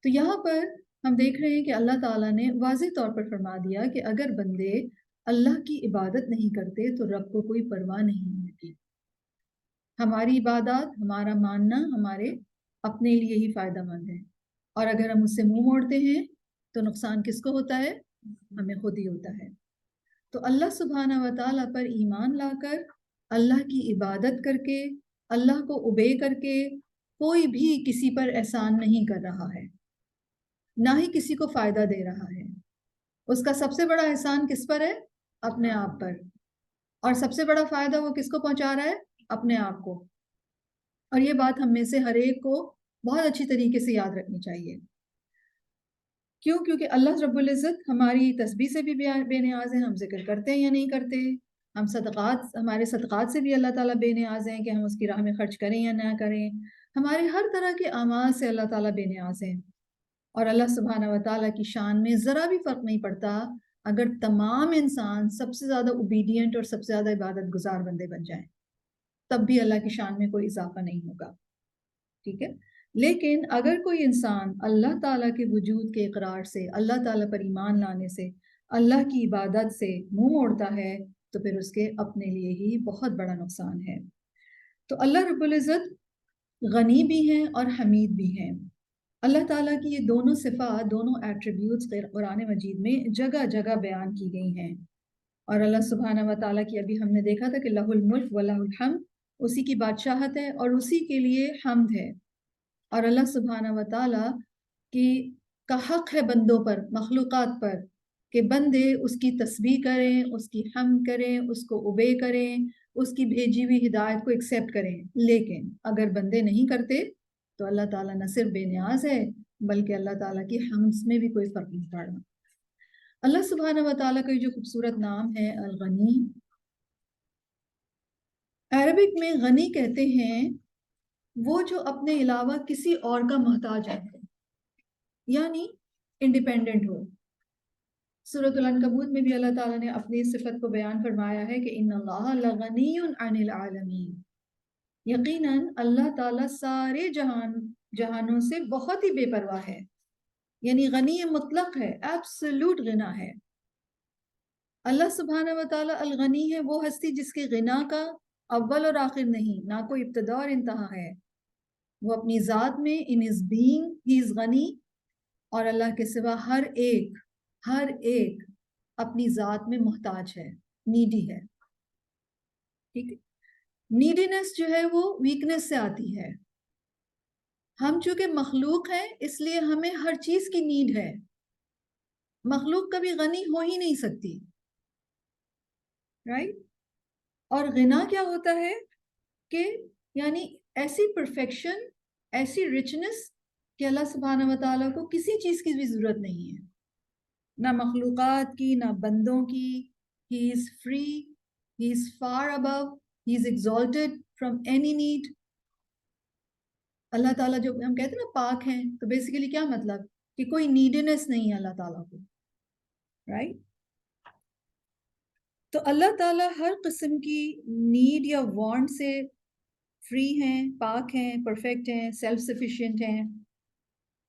S2: تو یہاں پر ہم دیکھ رہے ہیں کہ اللہ تعالیٰ نے واضح طور پر فرما دیا کہ اگر بندے اللہ کی عبادت نہیں کرتے تو رب کو کوئی پرواہ نہیں ہوتی۔ ہماری عبادات، ہمارا ماننا ہمارے اپنے لیے ہی فائدہ مند ہے، اور اگر ہم اس سے منہ موڑتے ہیں تو نقصان کس کو ہوتا ہے؟ ہمیں خود ہی ہوتا ہے۔ تو اللہ سبحانہ و تعالیٰ پر ایمان لا کر، اللہ کی عبادت کر کے، اللہ کو اوبے کر کے کوئی بھی کسی پر احسان نہیں کر رہا ہے، نہ ہی کسی کو فائدہ دے رہا ہے۔ اس کا سب سے بڑا احسان کس پر ہے؟ اپنے آپ پر۔ اور سب سے بڑا فائدہ وہ کس کو پہنچا رہا ہے؟ اپنے آپ کو۔ اور یہ بات ہم میں سے ہر ایک کو بہت اچھی طریقے سے یاد رکھنی چاہیے۔ کیوں؟ کیونکہ اللہ رب العزت ہماری تسبیح سے بھی بے نیاز ہیں، ہم ذکر کرتے ہیں یا نہیں کرتے، ہم صدقات، ہمارے صدقات سے بھی اللہ تعالیٰ بے نیاز ہیں کہ ہم اس کی راہ میں خرچ کریں یا نہ کریں، ہمارے ہر طرح کے اعمال سے اللہ تعالیٰ بے نیاز ہیں۔ اور اللہ سبحانہ و تعالیٰ کی شان میں ذرا بھی فرق نہیں پڑتا اگر تمام انسان سب سے زیادہ اوبیڈینٹ اور سب سے زیادہ عبادت گزار بندے بن جائیں، تب بھی اللہ کی شان میں کوئی اضافہ نہیں ہوگا، ٹھیک ہے؟ لیکن اگر کوئی انسان اللہ تعالیٰ کے وجود کے اقرار سے، اللہ تعالیٰ پر ایمان لانے سے، اللہ کی عبادت سے منہ موڑتا ہے تو پھر اس کے اپنے لیے ہی بہت بڑا نقصان ہے۔ تو اللہ رب العزت غنی بھی ہیں اور حمید بھی ہیں۔ اللہ تعالیٰ کی یہ دونوں صفات، دونوں ایٹریبیوٹس قرآن مجید میں جگہ جگہ بیان کی گئی ہیں۔ اور اللہ سبحانہ و تعالیٰ کی ابھی ہم نے دیکھا تھا کہ لہ الملک و لہ الحمد، اسی کی بادشاہت ہے اور اسی کے لیے حمد ہے۔ اور اللہ سبحانہ و تعالیٰ کا حق ہے بندوں پر، مخلوقات پر، کہ بندے اس کی تسبیح کریں، اس کی حمد کریں، اس کو اوبے کریں، اس کی بھیجی ہوئی ہدایت کو ایکسیپٹ کریں۔ لیکن اگر بندے نہیں کرتے تو اللہ تعالیٰ نہ صرف بے نیاز ہے بلکہ اللہ تعالیٰ کی حمد میں بھی کوئی فرق نہیں پڑ رہا۔ اللہ سبحانہ و تعالیٰ کا جو خوبصورت نام ہے الغنی، عربک میں غنی کہتے ہیں وہ جو اپنے علاوہ کسی اور کا محتاج ہے، یعنی انڈیپینڈنٹ ہو۔ سورۃ العنکبوت میں بھی اللہ تعالیٰ نے اپنی صفت کو بیان فرمایا ہے کہ ان اللہ لغنی عن العالمین، یقیناً اللہ تعالیٰ سارے جہانوں سے بہت ہی بے پرواہ ہے، یعنی غنی مطلق ہے، ایبسولوٹ غنا ہے۔ اللہ سبحانہ و تعالیٰ الغنی ہے، وہ ہستی جس کے غنا کا اول اور آخر نہیں، نہ کوئی ابتدا اور انتہا ہے، وہ اپنی ذات میں in his being he is غنی، اور اللہ کے سوا ہر ایک اپنی ذات میں محتاج ہے، نیڈی ہے. ٹھیک ہے، نیڈینس جو ہے وہ ویکنس سے آتی ہے. ہم چونکہ مخلوق ہیں اس لیے ہمیں ہر چیز کی نیڈ ہے. مخلوق کبھی غنی ہو ہی نہیں سکتی، رائٹ؟ اور غنا کیا ہوتا ہے کہ یعنی ایسی پرفیکشن، ایسی رچنس کہ اللہ سبحانہ و تعالیٰ کو کسی چیز کی بھی ضرورت نہیں ہے، نہ مخلوقات کی نہ بندوں کی. He is free, he is far above, he is exalted from any need. Allah تعالیٰ جو ہم کہتے ہیں نا پاک ہیں، تو بیسیکلی کیا مطلب کہ کوئی نیڈینس نہیں ہے اللہ تعالیٰ کو، رائٹ؟ تو اللہ تعالیٰ ہر قسم کی نیڈ یا وانٹ سے فری ہیں، پاک ہیں، پرفیکٹ ہیں، سیلف سفیشینٹ ہیں.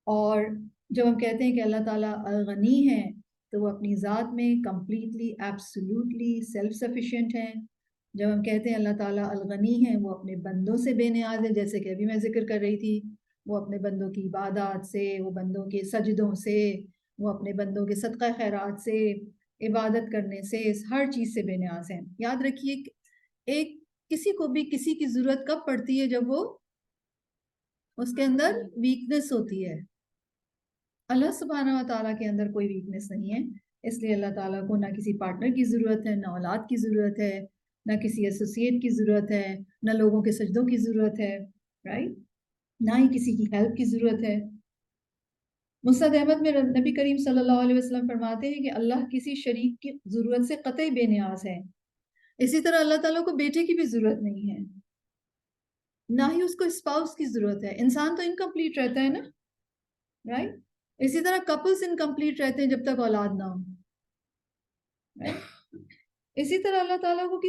S2: اور جب ہم کہتے ہیں کہ اللہ تعالیٰ الغنی ہیں تو وہ اپنی ذات میں کمپلیٹلی ایبسولوٹلی سیلف سفیشینٹ ہیں. جب ہم کہتے ہیں اللہ تعالیٰ الغنی ہیں، وہ اپنے بندوں سے بے نیاز ہے، جیسے کہ ابھی میں ذکر کر رہی تھی، وہ اپنے بندوں کی عبادات سے، وہ بندوں کے سجدوں سے، وہ اپنے بندوں کے صدقہ خیرات سے، عبادت کرنے سے، ہر چیز سے بے نیاز ہیں. یاد رکھیے ایک کسی کو بھی کسی کی ضرورت کب پڑتی ہے؟ جب وہ اس کے اندر ویکنس ہوتی ہے. اللہ سبحانہ و تعالیٰ کے اندر کوئی ویکنس نہیں ہے، اس لیے اللہ تعالیٰ کو نہ کسی پارٹنر کی ضرورت ہے، نہ اولاد کی ضرورت ہے، نہ کسی ایسوسیٹ کی ضرورت ہے، نہ لوگوں کے سجدوں کی ضرورت ہے، رائٹ؟ نہ ہی کسی کی ہیلپ کی ضرورت ہے. مسند احمد میں نبی کریم صلی اللہ علیہ وسلم فرماتے ہیں کہ اللہ کسی شریک کی ضرورت سے قطعی بے نیاز ہے. اسی طرح اللہ تعالیٰ کو بیٹے کی بھی ضرورت نہیں ہے، نہ ہی اس کو اسپاؤس کی ضرورت ہے. انسان تو انکمپلیٹ رہتا ہے نا، رائٹ؟ اسی طرح کپلز انکمپلیٹ رہتے ہیں جب تک اولاد نہ ہو. اسی طرح اللہ تعالیٰ کو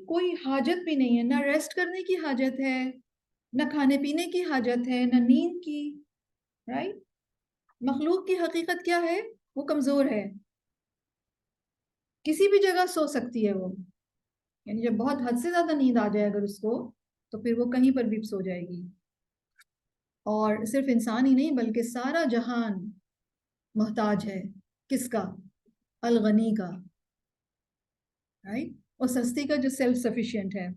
S2: کوئی حاجت بھی نہیں ہے، نہ ریسٹ کرنے کی حاجت ہے، نہ کھانے پینے کی حاجت ہے، نہ نیند کی، رائٹ؟ مخلوق کی حقیقت کیا ہے؟ وہ کمزور ہے، کسی بھی جگہ سو سکتی ہے وہ، یعنی جب بہت حد سے زیادہ نیند آ جائے اگر اس کو، تو پھر وہ کہیں پر بھی سو جائے گی. اور صرف انسان ہی نہیں بلکہ سارا جہان محتاج ہے کس کا؟ الغنی کا، رائٹ؟ اس ہستی کا جو سیلف سفیشینٹ ہے.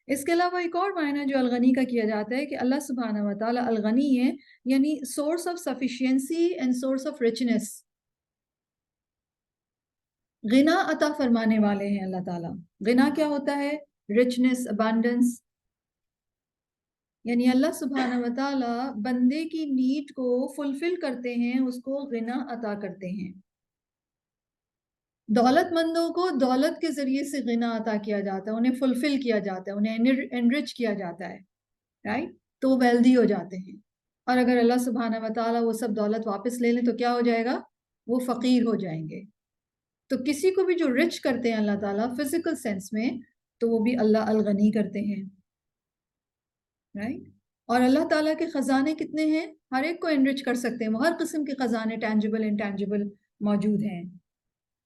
S2: اس کے علاوہ ایک اور معنی جو الغنی کا کیا جاتا ہے کہ اللہ سبحانہ و تعالیٰ الغنی ہے، یعنی source of sufficiency and source of richness. غنا عطا فرمانے والے ہیں اللہ تعالیٰ. غنا کیا ہوتا ہے؟ رچنس، ابانڈنس. یعنی اللہ سبحانہ و تعالیٰ بندے کی نیڈ کو فلفل کرتے ہیں، اس کو غنا عطا کرتے ہیں. دولت مندوں کو دولت کے ذریعے سے غنا عطا کیا جاتا ہے، انہیں فلفل کیا جاتا ہے، انہیں انرچ کیا جاتا ہے، رائٹ؟ تو وہ ویلدی ہو جاتے ہیں. اور اگر اللہ سبحانہ و تعالیٰ وہ سب دولت واپس لے لیں تو کیا ہو جائے گا؟ وہ فقیر ہو جائیں گے. تو کسی کو بھی جو رچ کرتے ہیں اللہ تعالیٰ فزیکل سینس میں، تو وہ بھی اللہ الغنی کرتے ہیں، رائٹ؟ اور اللہ تعالیٰ کے خزانے کتنے ہیں؟ ہر ایک کو انرچ کر سکتے ہیں. وہ ہر قسم کے خزانے ٹینجیبل انٹینجیبل موجود ہیں.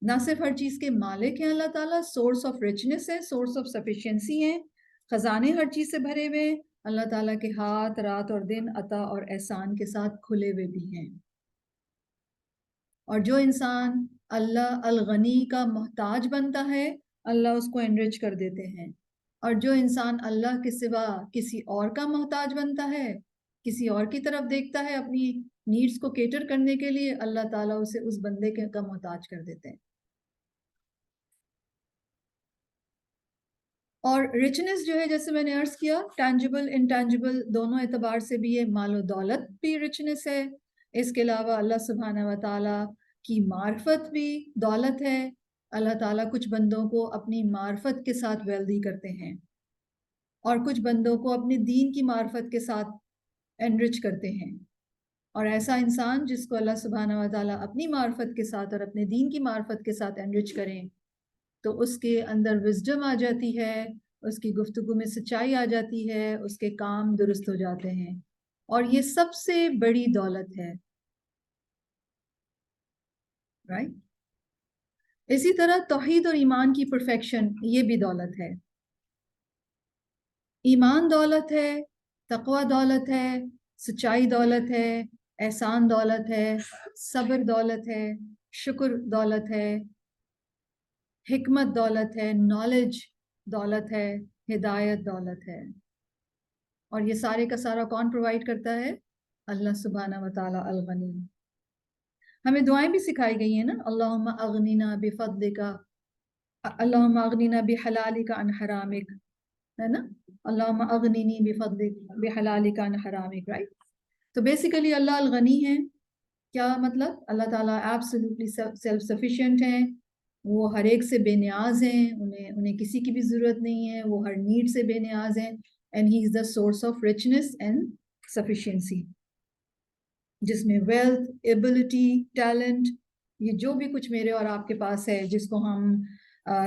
S2: نہ صرف ہر چیز کے مالک ہیں اللہ تعالیٰ، سورس آف رچنس ہے، سورس آف سفیشینسی ہے، خزانے ہر چیز سے بھرے ہوئے. اللہ تعالیٰ کے ہاتھ رات اور دن عطا اور احسان کے ساتھ کھلے ہوئے بھی ہیں. اور جو انسان اللہ الغنی کا محتاج بنتا ہے، اللہ اس کو انرچ کر دیتے ہیں. اور جو انسان اللہ کے سوا کسی اور کا محتاج بنتا ہے، کسی اور کی طرف دیکھتا ہے اپنی نیڈز کو کیٹر کرنے کے لیے، اللہ تعالیٰ اسے اس بندے کا محتاج کر دیتے ہیں. اور رچنس جو ہے جیسے میں نے عرض کیا، ٹینجیبل انٹینجیبل دونوں اعتبار سے بھی یہ مال و دولت بھی رچنس ہے. اس کے علاوہ اللہ سبحانہ و تعالیٰ کی معرفت بھی دولت ہے. اللہ تعالیٰ کچھ بندوں کو اپنی معرفت کے ساتھ ویلدی کرتے ہیں، اور کچھ بندوں کو اپنے دین کی معرفت کے ساتھ انرچ کرتے ہیں. اور ایسا انسان جس کو اللہ سبحانہ و تعالیٰ اپنی معرفت کے ساتھ اور اپنے دین کی معرفت کے ساتھ انرچ کریں، تو اس کے اندر وزڈم آ جاتی ہے، اس کی گفتگو میں سچائی آ جاتی ہے، اس کے کام درست ہو جاتے ہیں. اور یہ سب سے بڑی دولت ہے، رائٹ؟ اسی طرح توحید اور ایمان کی پرفیکشن یہ بھی دولت ہے. ایمان دولت ہے، تقوی دولت ہے، سچائی دولت ہے، احسان دولت ہے، صبر دولت ہے، شکر دولت ہے، حکمت دولت ہے، نالج دولت ہے، ہدایت دولت ہے. اور یہ سارے کا سارا کون پرووائڈ کرتا ہے؟ اللہ سبحانہ و تعالیٰ الغنی. ہمیں دعائیں بھی سکھائی گئی ہیں نا، اللہم اغنینا بفضلک، اللہم اغنینا بحلالک عن حرامک، ہے نا، اللہم اغنینی بفضلک بحلالک عن حرامک، رائٹ. تو بیسیکلی اللہ الغنی ہے. کیا مطلب؟ اللہ تعالیٰ ایبسلیوٹلی سیلف سفیشینٹ ہیں، وہ ہر ایک سے بے نیاز ہیں، انہیں کسی کی بھی ضرورت نہیں ہے، وہ ہر نیڈ سے بے نیاز ہیں. And he is the source of رچنس and sufficiency, جس میں ویلتھ، ایبلٹی، ٹیلنٹ، یہ جو بھی کچھ میرے اور آپ کے پاس ہے، جس کو ہم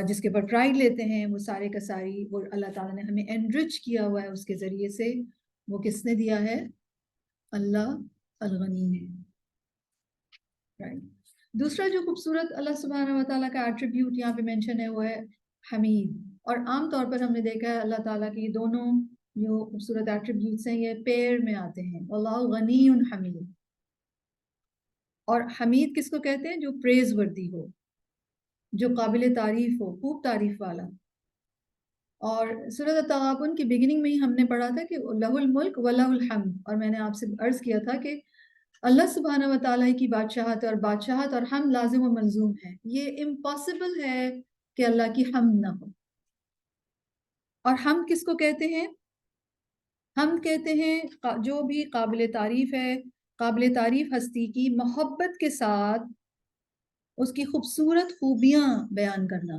S2: جس کے اوپر پرائڈ لیتے ہیں، وہ سارے کا ساری وہ اللہ تعالیٰ نے ہمیں انرچ کیا ہوا ہے اس کے ذریعے سے. وہ کس نے دیا ہے؟ اللہ الغنی نے. رائٹ. دوسرا جو خوبصورت اللہ سبحانہ و تعالیٰ کا ایٹریبیوٹ یہاں پہ مینشن ہے وہ ہے حمید. اور عام طور پر ہم نے دیکھا ہے اللہ تعالیٰ کی دونوں جو خوبصورت ایٹریبیوٹس ہیں یہ پیر میں آتے ہیں، اللہ غنی حمید. اور حمید کس کو کہتے ہیں؟ جو پریز وردی ہو، جو قابل تعریف ہو، خوب تعریف والا. اور سورۃ التغابن کی بگننگ میں ہی ہم نے پڑھا تھا کہ لہ الملک و لہ الحمد. اور میں نے آپ سے عرض کیا تھا کہ اللہ سبحانہ و تعالیٰ کی بادشاہت اور حمد لازم و ملزوم ہے. یہ امپاسبل ہے کہ اللہ کی حمد نہ ہو. اور حمد کس کو کہتے ہیں؟ حمد کہتے ہیں جو بھی قابل تعریف ہے، قابل تعریف ہستی کی محبت کے ساتھ اس کی خوبصورت خوبیاں بیان کرنا.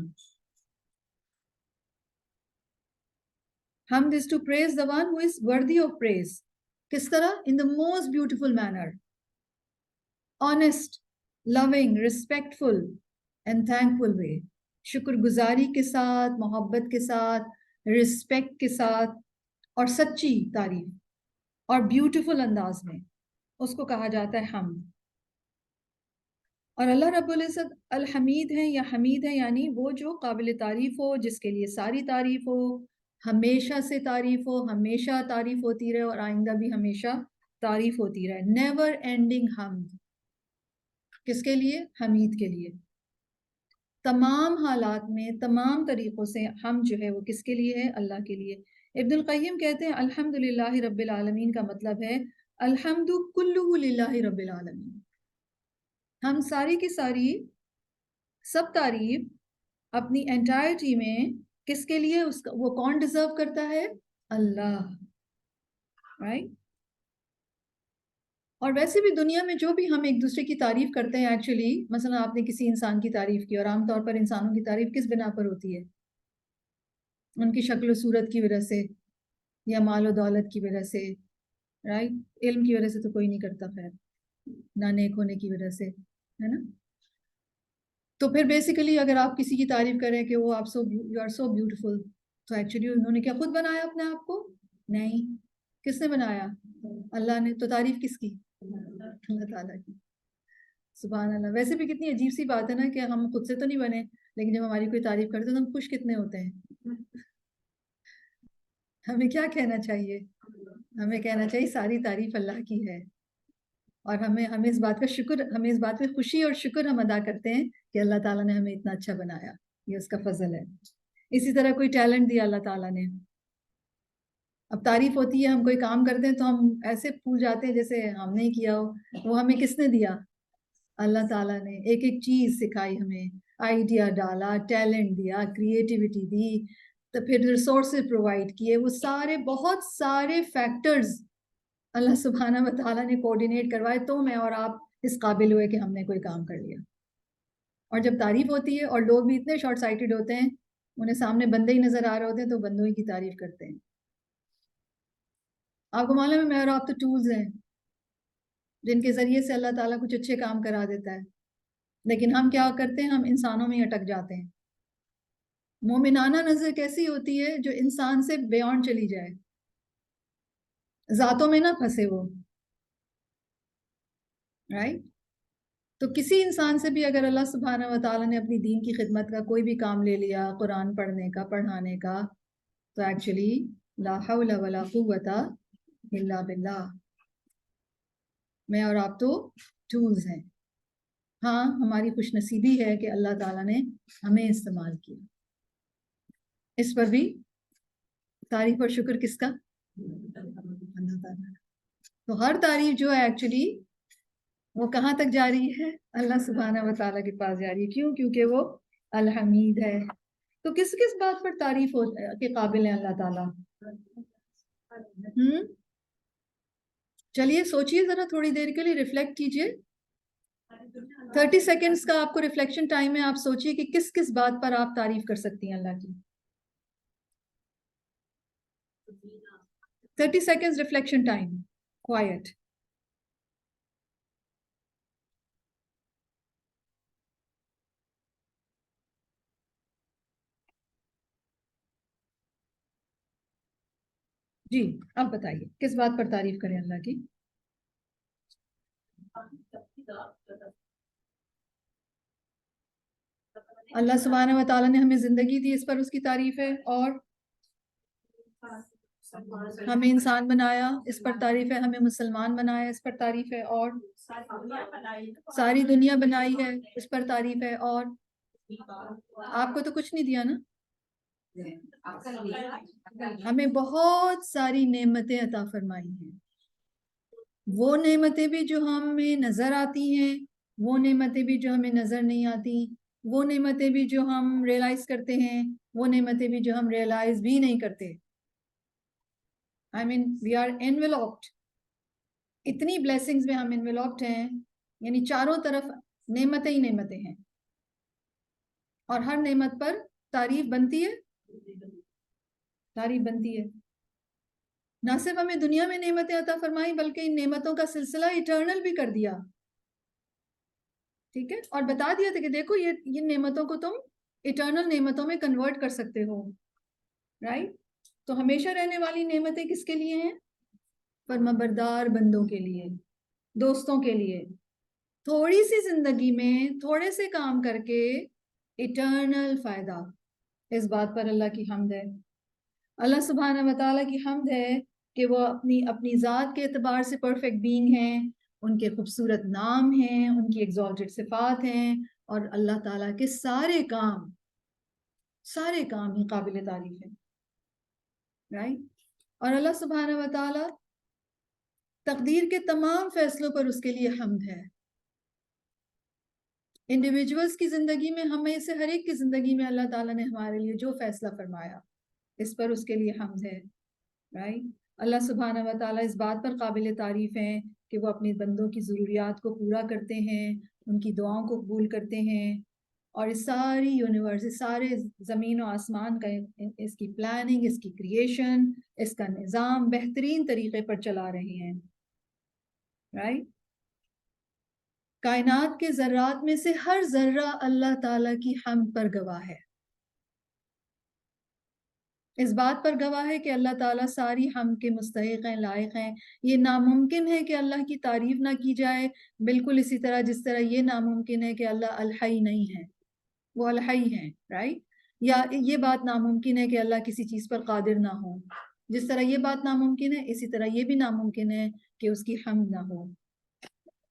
S2: حمد is to praise the one who is worthy of praise. کس طرح؟ in the most beautiful manner, honest, loving, respectful and thankful way. شکر گزاری کے ساتھ، محبت کے ساتھ، رسپیکٹ کے ساتھ اور سچی تعریف اور بیوٹیفل انداز میں اس کو کہا جاتا ہے حمد. اور اللہ رب العزت الحمید ہیں یا حمید ہیں، یعنی وہ جو قابل تعریف ہو، جس کے لیے ساری تعریف ہو، ہمیشہ سے تعریف ہو، ہمیشہ تعریف ہوتی رہے اور آئندہ بھی ہمیشہ تعریف ہوتی رہے. نیور اینڈنگ حمد. کس کے لیے؟ حمید کے لیے. تمام حالات میں، تمام طریقوں سے ہم جو ہے وہ کس کے لیے ہے؟ اللہ کے لیے. ابن القیم کہتے ہیں الحمد للہ رب العالمین کا مطلب ہے الحمد کلہ للہ رب العالمین. ہم ساری کی ساری سب تعریف اپنی انٹائرٹی میں کس کے لیے؟ وہ کون ڈیزرو کرتا ہے؟ اللہ. رائٹ. اور ویسے بھی دنیا میں جو بھی ہم ایک دوسرے کی تعریف کرتے ہیں، ایکچولی مثلا آپ نے کسی انسان کی تعریف کی، اور عام طور پر انسانوں کی تعریف کس بنا پر ہوتی ہے؟ ان کی شکل و صورت کی وجہ سے، یا مال و دولت کی وجہ سے، رائٹ. علم کی وجہ سے تو کوئی نہیں کرتا، خیر، نہ نیک ہونے کی وجہ سے، ہے نا. تو پھر بیسیکلی اگر آپ کسی کی تعریف کریں کہ وہ آپ یو آر سو بیوٹیفل، تو ایکچولی انہوں نے کیا خود بنایا اپنے آپ کو؟ نہیں. کس نے بنایا؟ اللہ نے. تو تعریف کس کی؟ اللہ تعالیٰ کی. سبحان اللہ. ویسے بھی کتنی عجیب سی بات ہے نا کہ ہم خود سے تو نہیں بنے، لیکن جب ہماری کوئی تعریف کرتے تو ہم خوش کتنے ہوتے ہیں. ہمیں کیا کہنا چاہیے؟ ہمیں کہنا چاہیے ساری تعریف اللہ کی ہے. اور ہمیں اس بات کا شکر، ہمیں اس بات پہ خوشی اور شکر ہم ادا کرتے ہیں کہ اللہ تعالیٰ نے ہمیں اتنا اچھا بنایا، یہ اس کا فضل ہے. اسی طرح کوئی ٹیلنٹ دیا اللہ تعالیٰ نے، اب تعریف ہوتی ہے، ہم کوئی کام کرتے ہیں تو ہم ایسے پھول جاتے ہیں جیسے ہم نے کیا ہو. وہ ہمیں کس نے دیا؟ اللہ تعالیٰ نے. ایک ایک چیز سکھائی ہمیں، آئیڈیا ڈالا، ٹیلنٹ دیا، کریٹیوٹی دی، تو پھر ریسورسز پرووائڈ کیے. وہ سارے بہت سارے فیکٹرز اللہ سبحانہ و تعالیٰ نے کوآرڈینیٹ کروائے تو میں اور آپ اس قابل ہوئے کہ ہم نے کوئی کام کر لیا. اور جب تعریف ہوتی ہے، اور لوگ بھی اتنے شارٹ سائٹڈ ہوتے ہیں، انہیں سامنے بندے ہی نظر آ رہے ہوتے ہیں تو بندوں ہی کی تعریف کرتے ہیں. آپ کو معلوم ہے میں اور آپ تو ٹولز ہیں جن کے ذریعے سے اللہ تعالیٰ کچھ اچھے کام کرا دیتا ہے، لیکن ہم کیا کرتے ہیں؟ ہم انسانوں میں ہی اٹک جاتے ہیں. مومنانہ نظر کیسی ہوتی ہے؟ جو انسان سے بیونڈ چلی جائے، ذاتوں میں نہ پھنسے وہ، رائٹ. تو کسی انسان سے بھی اگر اللہ سبحانہ و تعالیٰ نے اپنی دین کی خدمت کا کوئی بھی کام لے لیا، قرآن پڑھنے کا، پڑھانے کا، تو ایکچولی لا حول ولا قوت الا باللہ. میں اور آپ تو ٹولز ہیں. ہاں ہماری خوش نصیبی ہے کہ اللہ تعالیٰ نے ہمیں استعمال کیا. اس پر بھی تعریف اور شکر کس کا؟ اللہ تعالیٰ. تو ہر تعریف جو ہے ایکچولی وہ کہاں تک جاری ہے؟ اللہ سبحانہ و تعالیٰ کے پاس جاری ہے. کیوں؟ کیونکہ وہ الحمید ہے. تو کس کس بات پر تعریف کے قابل ہے اللہ تعالیٰ؟ چلیے سوچئے ذرا تھوڑی دیر کے لیے، ریفلیکٹ کیجئے. 30 سیکنڈز کا آپ کو ریفلیکشن ٹائم ہے. آپ سوچئے کہ کس کس بات پر آپ تعریف کر سکتی ہیں اللہ کی. 30 seconds reflection time. Quiet. جی اب بتائیے کس بات پر تعریف کریں اللہ کی؟ اللہ سبحانہ و تعالیٰ نے ہمیں زندگی دی، اس پر اس کی تعریف ہے. اور ہمیں انسان بنایا، اس پر تعریف ہے. ہمیں مسلمان بنایا، اس پر تعریف ہے. اور ساری دنیا بنائی ہے، اس پر تعریف ہے. اور آپ کو تو کچھ نہیں دیا نا. ہمیں بہت ساری نعمتیں عطا فرمائی ہیں. وہ نعمتیں بھی جو ہمیں نظر آتی ہیں، وہ نعمتیں بھی جو ہمیں نظر نہیں آتی، وہ نعمتیں بھی جو ہم ریئلائز کرتے ہیں، وہ نعمتیں بھی جو ہم ریئلائز بھی نہیں کرتے. I mean we are enveloped. اتنی blessings میں ہم enveloped ہیں، یعنی چاروں طرف نعمتیں ہی نعمتیں ہیں. اور ہر نعمت پر تعریف بنتی ہے، تعریف بنتی ہے. نہ صرف ہمیں دنیا میں نعمتیں عطا فرمائی بلکہ ان نعمتوں کا سلسلہ ایٹرنل بھی کر دیا. ٹھیک ہے، اور بتا دیا تھا کہ دیکھو یہ نعمتوں کو تم ایٹرنل نعمتوں میں کنورٹ کر سکتے ہو. رائٹ؟ تو ہمیشہ رہنے والی نعمتیں کس کے لیے ہیں؟ فرمانبردار بندوں کے لیے، دوستوں کے لیے. تھوڑی سی زندگی میں تھوڑے سے کام کر کے ایٹرنل فائدہ. اس بات پر اللہ کی حمد ہے. اللہ سبحانہ و تعالیٰ کی حمد ہے کہ وہ اپنی ذات کے اعتبار سے پرفیکٹ بینگ ہیں. ان کے خوبصورت نام ہیں، ان کی ایگزالٹڈ صفات ہیں، اور اللہ تعالیٰ کے سارے کام ہی قابل تعریف ہیں. رائٹ؟ اور اللہ سبحانہ و تعالیٰ تقدیر کے تمام فیصلوں پر اس کے لیے حمد ہے. انڈیویجولز کی زندگی میں، ہمیں سے ہر ایک کی زندگی میں اللہ تعالیٰ نے ہمارے لیے جو فیصلہ فرمایا اس پر اس کے لیے حمد ہے. رائٹ؟ اللہ سبحانہ و تعالیٰ اس بات پر قابل تعریف ہیں کہ وہ اپنے بندوں کی ضروریات کو پورا کرتے ہیں، ان کی دعاؤں کو قبول کرتے ہیں، اور اس ساری یونیورس، اس سارے زمین و آسمان کا، اس کی پلاننگ، اس کی کریشن، اس کا نظام بہترین طریقے پر چلا رہے ہیں. رائٹ؟ کائنات کے ذرات میں سے ہر ذرہ اللہ تعالیٰ کی حمد پر گواہ ہے. اس بات پر گواہ ہے کہ اللہ تعالیٰ ساری حمد کے مستحق ہیں، لائق ہیں. یہ ناممکن ہے کہ اللہ کی تعریف نہ کی جائے، بالکل اسی طرح جس طرح یہ ناممکن ہے کہ اللہ الحی نہیں ہے. وہ الحی ہیں. رائٹ؟ یا یہ بات ناممکن ہے کہ اللہ کسی چیز پر قادر نہ ہو. جس طرح یہ بات ناممکن ہے، اسی طرح یہ بھی ناممکن ہے کہ اس کی حمد نہ ہو.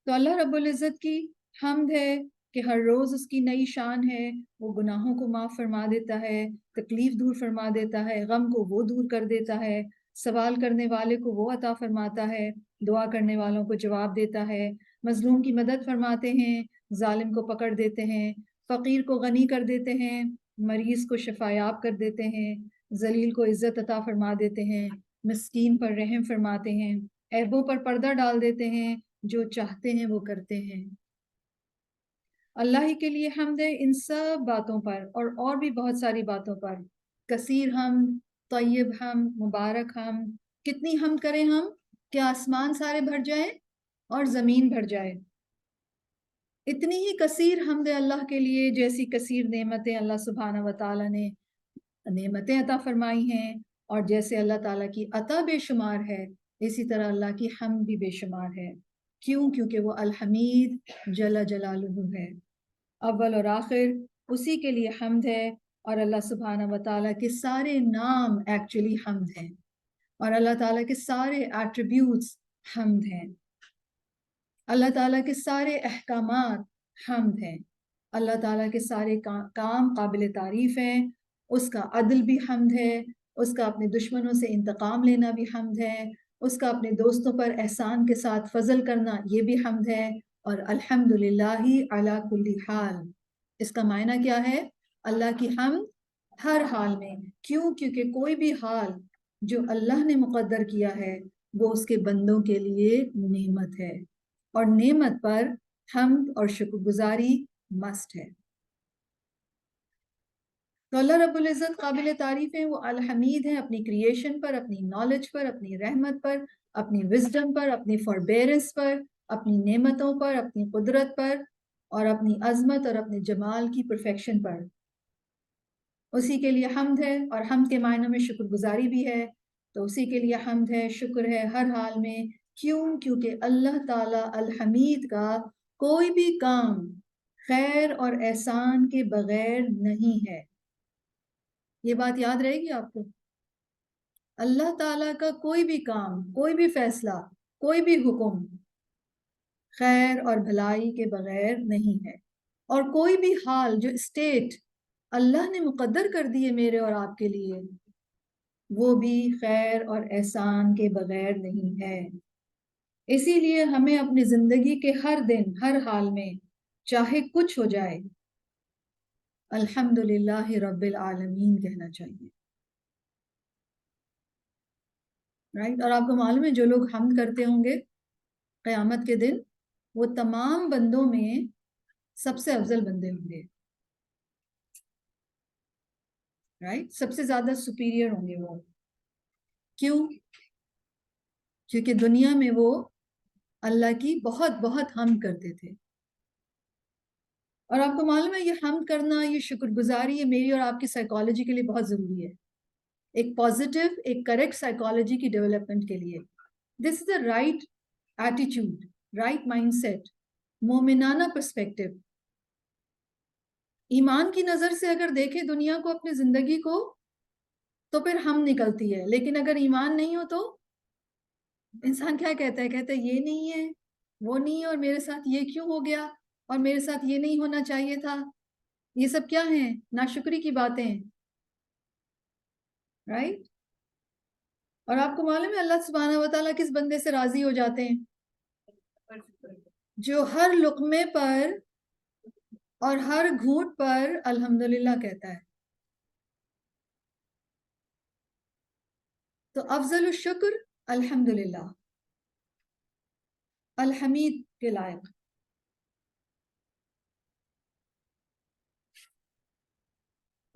S2: تو اللہ رب العزت کی حمد ہے کہ ہر روز اس کی نئی شان ہے. وہ گناہوں کو معاف فرما دیتا ہے، تکلیف دور فرما دیتا ہے، غم کو وہ دور کر دیتا ہے، سوال کرنے والے کو وہ عطا فرماتا ہے، دعا کرنے والوں کو جواب دیتا ہے، مظلوم کی مدد فرماتے ہیں، ظالم کو پکڑ دیتے ہیں، فقیر کو غنی کر دیتے ہیں، مریض کو شفا یاب کر دیتے ہیں، ذلیل کو عزت عطا فرما دیتے ہیں، مسکین پر رحم فرماتے ہیں، عیبوں پر پردہ ڈال دیتے ہیں، جو چاہتے ہیں وہ کرتے ہیں. اللہ ہی کے لیے حمد ہے ان سب باتوں پر، اور بھی بہت ساری باتوں پر. کثیر حمد، طیب حمد، مبارک حمد. کتنی حمد کریں ہم کہ آسمان سارے بھر جائیں اور زمین بھر جائے. اتنی ہی کثیر حمد اللہ کے لیے جیسی کثیر نعمتیں اللہ سبحانہ و تعالیٰ نے نعمتیں عطا فرمائی ہیں، اور جیسے اللہ تعالیٰ کی عطا بے شمار ہے، اسی طرح اللہ کی حمد بھی بے شمار ہے. کیوں؟ کیونکہ وہ الحمید جل جلالہ ہے. اول اور آخر اسی کے لیے حمد ہے. اور اللہ سبحانہ و تعالیٰ کے سارے نام ایکچولی حمد ہیں، اور اللہ تعالیٰ کے سارے ایٹریبیوٹس حمد ہیں. اللہ تعالیٰ کے سارے احکامات حمد ہیں، اللہ تعالیٰ کے سارے کام قابل تعریف ہیں، اس کا عدل بھی حمد ہے، اس کا اپنے دشمنوں سے انتقام لینا بھی حمد ہے، اس کا اپنے دوستوں پر احسان کے ساتھ فضل کرنا یہ بھی حمد ہے، اور الحمدللہ علی کل حال، اس کا معنی کیا ہے؟ اللہ کی حمد ہر حال میں، کیونکہ کوئی بھی حال جو اللہ نے مقدر کیا ہے وہ اس کے بندوں کے لیے نعمت ہے، اور نعمت پر حمد اور شکر گزاری مست ہے۔ تو اللہ رب العزت قابل تعریف ہیں، وہ الحمید ہیں اپنی کریشن پر، اپنی نالج پر، اپنی رحمت پر، اپنی وزڈم پر، اپنی فوربیرنس پر، اپنی نعمتوں پر، اپنی قدرت پر، اور اپنی عظمت اور اپنے جمال کی پرفیکشن پر۔ اسی کے لیے حمد ہے، اور حمد کے معنوں میں شکر گزاری بھی ہے، تو اسی کے لیے حمد ہے، شکر ہے ہر حال میں۔ کیونکہ اللہ تعالی الحمید کا کوئی بھی کام خیر اور احسان کے بغیر نہیں ہے۔ یہ بات یاد رہے گی آپ کو، اللہ تعالیٰ کا کوئی بھی کام، کوئی بھی فیصلہ، کوئی بھی حکم خیر اور بھلائی کے بغیر نہیں ہے، اور کوئی بھی حال جو اسٹیٹ اللہ نے مقدر کر دی ہے میرے اور آپ کے لیے، وہ بھی خیر اور احسان کے بغیر نہیں ہے۔ اسی لیے ہمیں اپنی زندگی کے ہر دن، ہر حال میں، چاہے کچھ ہو جائے، الحمدللہ رب العالمین کہنا چاہیے، رائٹ؟ اور آپ کو معلوم ہے جو لوگ حمد کرتے ہوں گے قیامت کے دن، وہ تمام بندوں میں سب سے افضل بندے ہوں گے، رائٹ؟ سب سے زیادہ سپیریئر ہوں گے وہ۔ کیوں؟ کیونکہ دنیا میں وہ اللہ کی بہت بہت حمد کرتے تھے، اور آپ کو معلوم ہے یہ حمد کرنا، یہ شکر گزاری، یہ میری اور آپ کی سائیکالوجی کے لیے بہت ضروری ہے، ایک پازیٹیو، ایک کریکٹ سائیکالوجی کی ڈیولپمنٹ کے لیے۔ This is the right attitude, right mindset سیٹ، مومنانہ پرسپیکٹو۔ ایمان کی نظر سے اگر دیکھے دنیا کو، اپنی زندگی کو، تو پھر ہم نکلتی ہے، لیکن اگر ایمان نہیں ہو تو انسان کیا کہتا ہے؟ کہتا ہے یہ نہیں ہے، وہ نہیں ہے، اور میرے ساتھ یہ کیوں ہو گیا، اور میرے ساتھ یہ نہیں ہونا چاہیے تھا، یہ سب کیا ہیں؟ ناشکری کی باتیں، رائٹ؟ اور آپ کو معلوم ہے اللہ سبحانہ و تعالیٰ کس بندے سے راضی ہو جاتے ہیں؟ جو ہر لقمے پر اور ہر گھونٹ پر الحمدللہ کہتا ہے۔ تو افضل الشکر الحمدللہ، الحمید کے لائق۔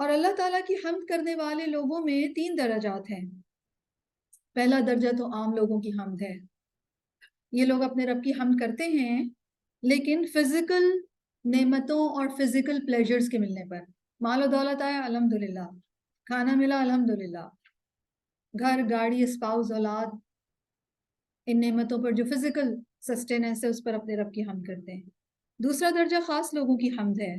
S2: اور اللہ تعالیٰ کی حمد کرنے والے لوگوں میں 3 درجات ہیں۔ پہلا درجہ تو عام لوگوں کی حمد ہے، یہ لوگ اپنے رب کی حمد کرتے ہیں، لیکن فزیکل نعمتوں اور فزیکل پلیجرز کے ملنے پر، مال و دولت آیا الحمدللہ، کھانا ملا الحمدللہ، گھر، گاڑی، اسپاؤس، اولاد، ان نعمتوں پر جو فزیکل سسٹیننس ہے اس پر اپنے رب کی حمد کرتے ہیں۔ دوسرا درجہ خاص لوگوں کی حمد ہے،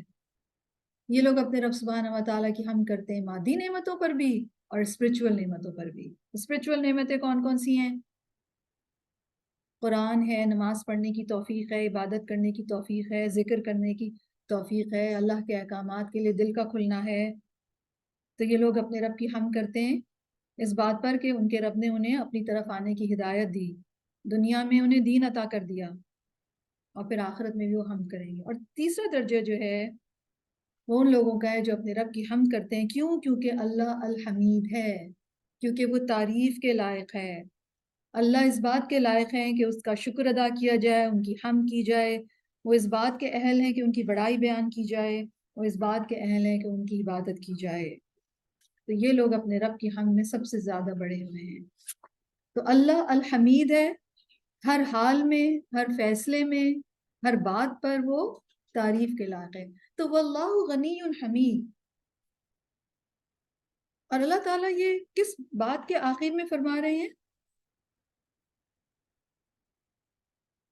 S2: یہ لوگ اپنے رب سبحانہ و تعالیٰ کی حمد کرتے ہیں مادی نعمتوں پر بھی اور اسپرچول نعمتوں پر بھی۔ اسپرچول نعمتیں کون کون سی ہیں؟ قرآن ہے، نماز پڑھنے کی توفیق ہے، عبادت کرنے کی توفیق ہے، ذکر کرنے کی توفیق ہے، اللہ کے احکامات کے لیے دل کا کھلنا ہے۔ تو یہ لوگ اپنے رب کی حمد کرتے ہیں اس بات پر کہ ان کے رب نے انہیں اپنی طرف آنے کی ہدایت دی، دنیا میں انہیں دین عطا کر دیا، اور پھر آخرت میں بھی وہ حمد کریں گے۔ اور تیسرا درجہ جو ہے وہ ان لوگوں کا ہے جو اپنے رب کی حمد کرتے ہیں، کیونکہ اللہ الحمید ہے، کیونکہ وہ تعریف کے لائق ہے۔ اللہ اس بات کے لائق ہیں کہ اس کا شکر ادا کیا جائے، ان کی حمد کی جائے، وہ اس بات کے اہل ہیں کہ ان کی بڑائی بیان کی جائے، وہ اس بات کے اہل ہیں کہ ان کی عبادت کی جائے۔ تو یہ لوگ اپنے رب کی حمد میں سب سے زیادہ بڑے ہوئے ہیں۔ تو اللہ الحمید ہے، ہر حال میں، ہر فیصلے میں، ہر بات پر وہ تعریف کے لائق ہے۔ تو واللہ غنی حمید، اور اللہ تعالیٰ یہ کس بات کے آخر میں فرما رہے ہیں؟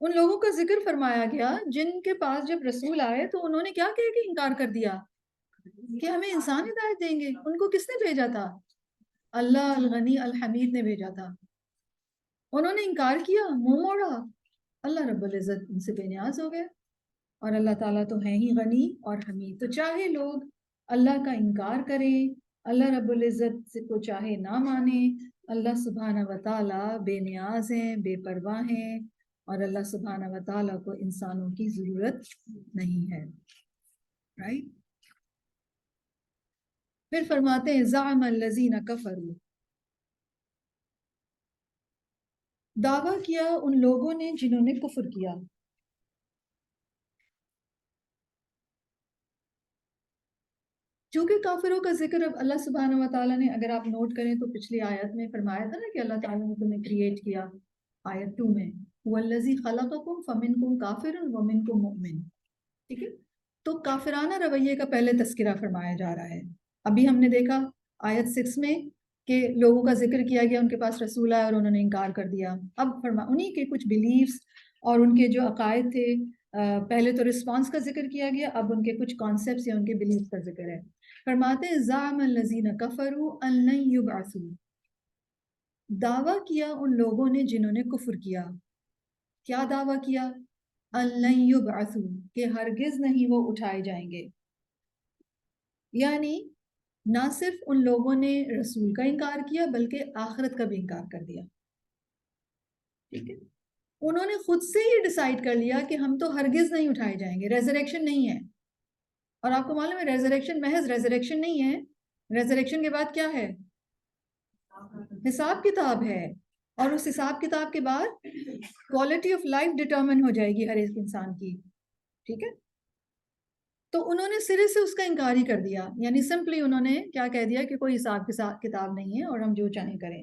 S2: ان لوگوں کا ذکر فرمایا گیا جن کے پاس جب رسول آئے تو انہوں نے کیا کہہ کے انکار کر دیا کہ ہمیں انسان ہدایت دیں گے۔ ان کو کس نے بھیجا تھا؟ اللہ الغنی الحمید نے بھیجا تھا۔ انہوں نے انکار کیا، منہ موڑا، اللہ رب العزت ان سے بے نیاز ہو گئے، اور اللہ تعالیٰ تو ہیں ہی غنی اور حمید، تو چاہے لوگ اللہ کا انکار کریں، اللہ رب العزت کو چاہے نہ مانیں، اللہ سبحانہ و تعالیٰ بے نیاز ہیں، بے پرواہ ہیں، اور اللہ سبحانہ و تعالیٰ کو انسانوں کی ضرورت نہیں ہے، رائٹ؟ پھر فرماتے ہیں زعم الذین کفروا، دعویٰ کیا ان لوگوں نے جنہوں نے کفر کیا۔ چونکہ کافروں کا ذکر اب اللہ سبحانہ و تعالیٰ نے، اگر آپ نوٹ کریں تو پچھلی آیت میں فرمایا تھا نا کہ اللہ تعالیٰ نے تمہیں کریٹ کیا، آیت 2 میں وَالَّذِي خَلَقَكُمْ فَمِنْكُمْ كَافِرٌ وَمِنْكُمْ مُؤْمِنٌ، ٹھیک ہے؟ تو کافرانہ رویے کا پہلے تذکرہ فرمایا جا رہا ہے۔ ابھی ہم نے دیکھا آیت 6 میں کہ لوگوں کا ذکر کیا گیا، ان کے پاس رسول آیا اور انہوں نے انکار کر دیا۔ اب انہی کے کچھ بلیفز اور ان کے جو عقائد تھے، پہلے تو رسپانس کا ذکر کیا گیا، اب ان کے کچھ کانسیپٹس یا ان کے بلیفز کا ذکر ہے۔ فرماتے ہیں زعم الذین کفروا ان لن یبعثوا، دعویٰ کیا ان لوگوں نے جنہوں نے کفر کیا۔ کیا دعویٰ کیا؟ ان لن یبعثوا، کہ ہرگز نہیں وہ اٹھائے جائیں گے۔ یعنی نہ صرف ان لوگوں نے رسول کا انکار کیا بلکہ آخرت کا بھی انکار کر دیا، ٹھیک ہے؟ انہوں نے خود سے ہی ڈیسائیڈ کر لیا کہ ہم تو ہرگز نہیں اٹھائے جائیں گے، ریزریکشن نہیں ہے۔ اور آپ کو معلوم ہے ریزریکشن محض ریزریکشن نہیں ہے، ریزریکشن کے بعد کیا ہے؟ حساب کتاب ہے، اور اس حساب کتاب کے بعد کوالٹی آف لائف ڈٹرمن ہو جائے گی ہر ایک انسان کی، ٹھیک ہے؟ تو انہوں نے سرے سے اس کا انکار ہی کر دیا، یعنی سمپلی انہوں نے کیا کہہ دیا کہ کوئی حساب کتاب نہیں ہے اور ہم جو چاہیں کریں۔